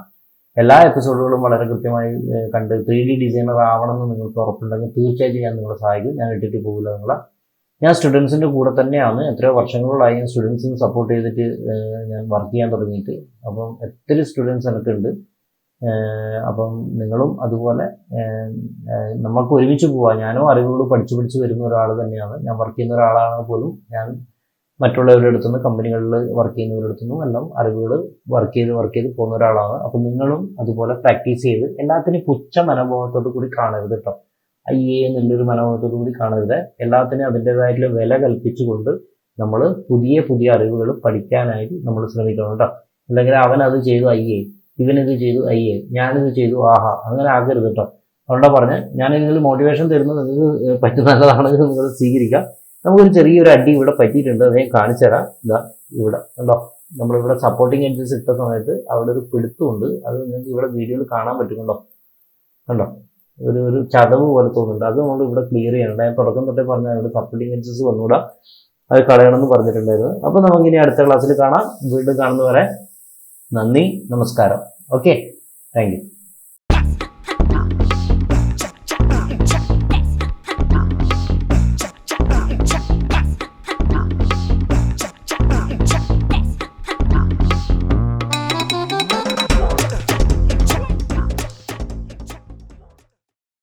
എല്ലാ എപ്പിസോഡുകളും വളരെ കൃത്യമായി കണ്ട് 3D ഡിസൈനർ ആവണമെന്ന് നിങ്ങൾക്ക് ഉറപ്പുണ്ടെങ്കിൽ തീർച്ചയായിട്ടും ഞാൻ നിങ്ങളെ സഹായിക്കും. ഞാൻ ഇട്ടിട്ട് പോകില്ല നിങ്ങളെ. ഞാൻ സ്റ്റുഡൻസിൻ്റെ കൂടെ തന്നെയാണ്. എത്രയോ വർഷങ്ങളോളായി ഞാൻ സ്റ്റുഡൻസിന് സപ്പോർട്ട് ചെയ്തിട്ട് ഞാൻ വർക്ക് ചെയ്യാൻ തുടങ്ങിയിട്ട്. അപ്പം ഒത്തിരി സ്റ്റുഡൻസ് എനിക്കുണ്ട്. അപ്പം നിങ്ങളും അതുപോലെ നമുക്ക് ഒരുമിച്ച് പോവാം. ഞാനും അറിവുകൾ പഠിച്ചു വരുന്ന ഒരാൾ തന്നെയാണ്. ഞാൻ വർക്ക് ചെയ്യുന്ന ഒരാളാണെങ്കിൽ പോലും ഞാൻ മറ്റുള്ളവരുടെ അടുത്തുനിന്ന്, കമ്പനികളിൽ വർക്ക് ചെയ്യുന്നവരുടെ അടുത്തുനിന്നും എല്ലാം അറിവുകൾ വർക്ക് ചെയ്ത് പോകുന്ന ഒരാളാണ്. അപ്പം നിങ്ങളും അതുപോലെ പ്രാക്ടീസ് ചെയ്ത് എല്ലാത്തിനും പുച്ഛ മനോഭാവത്തോടു കൂടി കാണരുത് കേട്ടോ. അയ്യേ എന്നുള്ളൊരു മനോഭാവത്തോടു കൂടി കാണരുത്. എല്ലാത്തിനും അതിൻ്റെതായിട്ടുള്ള വില കൽപ്പിച്ചുകൊണ്ട് നമ്മൾ പുതിയ അറിവുകൾ പഠിക്കാനായിട്ട് നമ്മൾ ശ്രമിക്കണം കേട്ടോ. അല്ലെങ്കിൽ അവൻ അത് ചെയ്തു അയ്യേ, ഇവനിത് ചെയ്തു അയ്യേ, ഞാനിത് ചെയ്തു ആഹാ, അങ്ങനെ ആകരുത് കേട്ടോ. അതുകൊണ്ടാണ് പറഞ്ഞത്, ഞാനിതിൽ മോട്ടിവേഷൻ തരുന്നത് നിങ്ങൾക്ക് പറ്റുന്നതാണെങ്കിൽ നിങ്ങൾ സ്വീകരിക്കാം. നമുക്കൊരു ചെറിയൊരു അടി ഇവിടെ പറ്റിയിട്ടുണ്ട്, അത് ഞാൻ കാണിച്ചു തരാം. ഇതാ ഇവിടെ കണ്ടോ, നമ്മളിവിടെ സപ്പോർട്ടിങ് എഡ്ജസ് ഇട്ട സമയത്ത് അവിടെ ഒരു പിടുത്തമുണ്ട്. അത് നിങ്ങൾക്ക് ഇവിടെ വീഡിയോയിൽ കാണാൻ പറ്റുന്നുണ്ടോ? കണ്ടോ, ഒരു ചതവ് പോലെ തോന്നുന്നുണ്ട്. അത് നമ്മൾ ഇവിടെ ക്ലിയർ ചെയ്യണം. ഞാൻ തുടക്കം തൊട്ടേ പറഞ്ഞാൽ ഇവിടെ സപ്പോർട്ടിങ് എഡ്ജസ് വന്നുകൂടാ, അത് കളയണമെന്ന് പറഞ്ഞിട്ടുണ്ടായിരുന്നു. അപ്പോൾ നമുക്കിനി അടുത്ത ക്ലാസ്സിൽ കാണാം. വീണ്ടും കാണുന്നവരെ നന്ദി, നമസ്കാരം. Okay, thank you.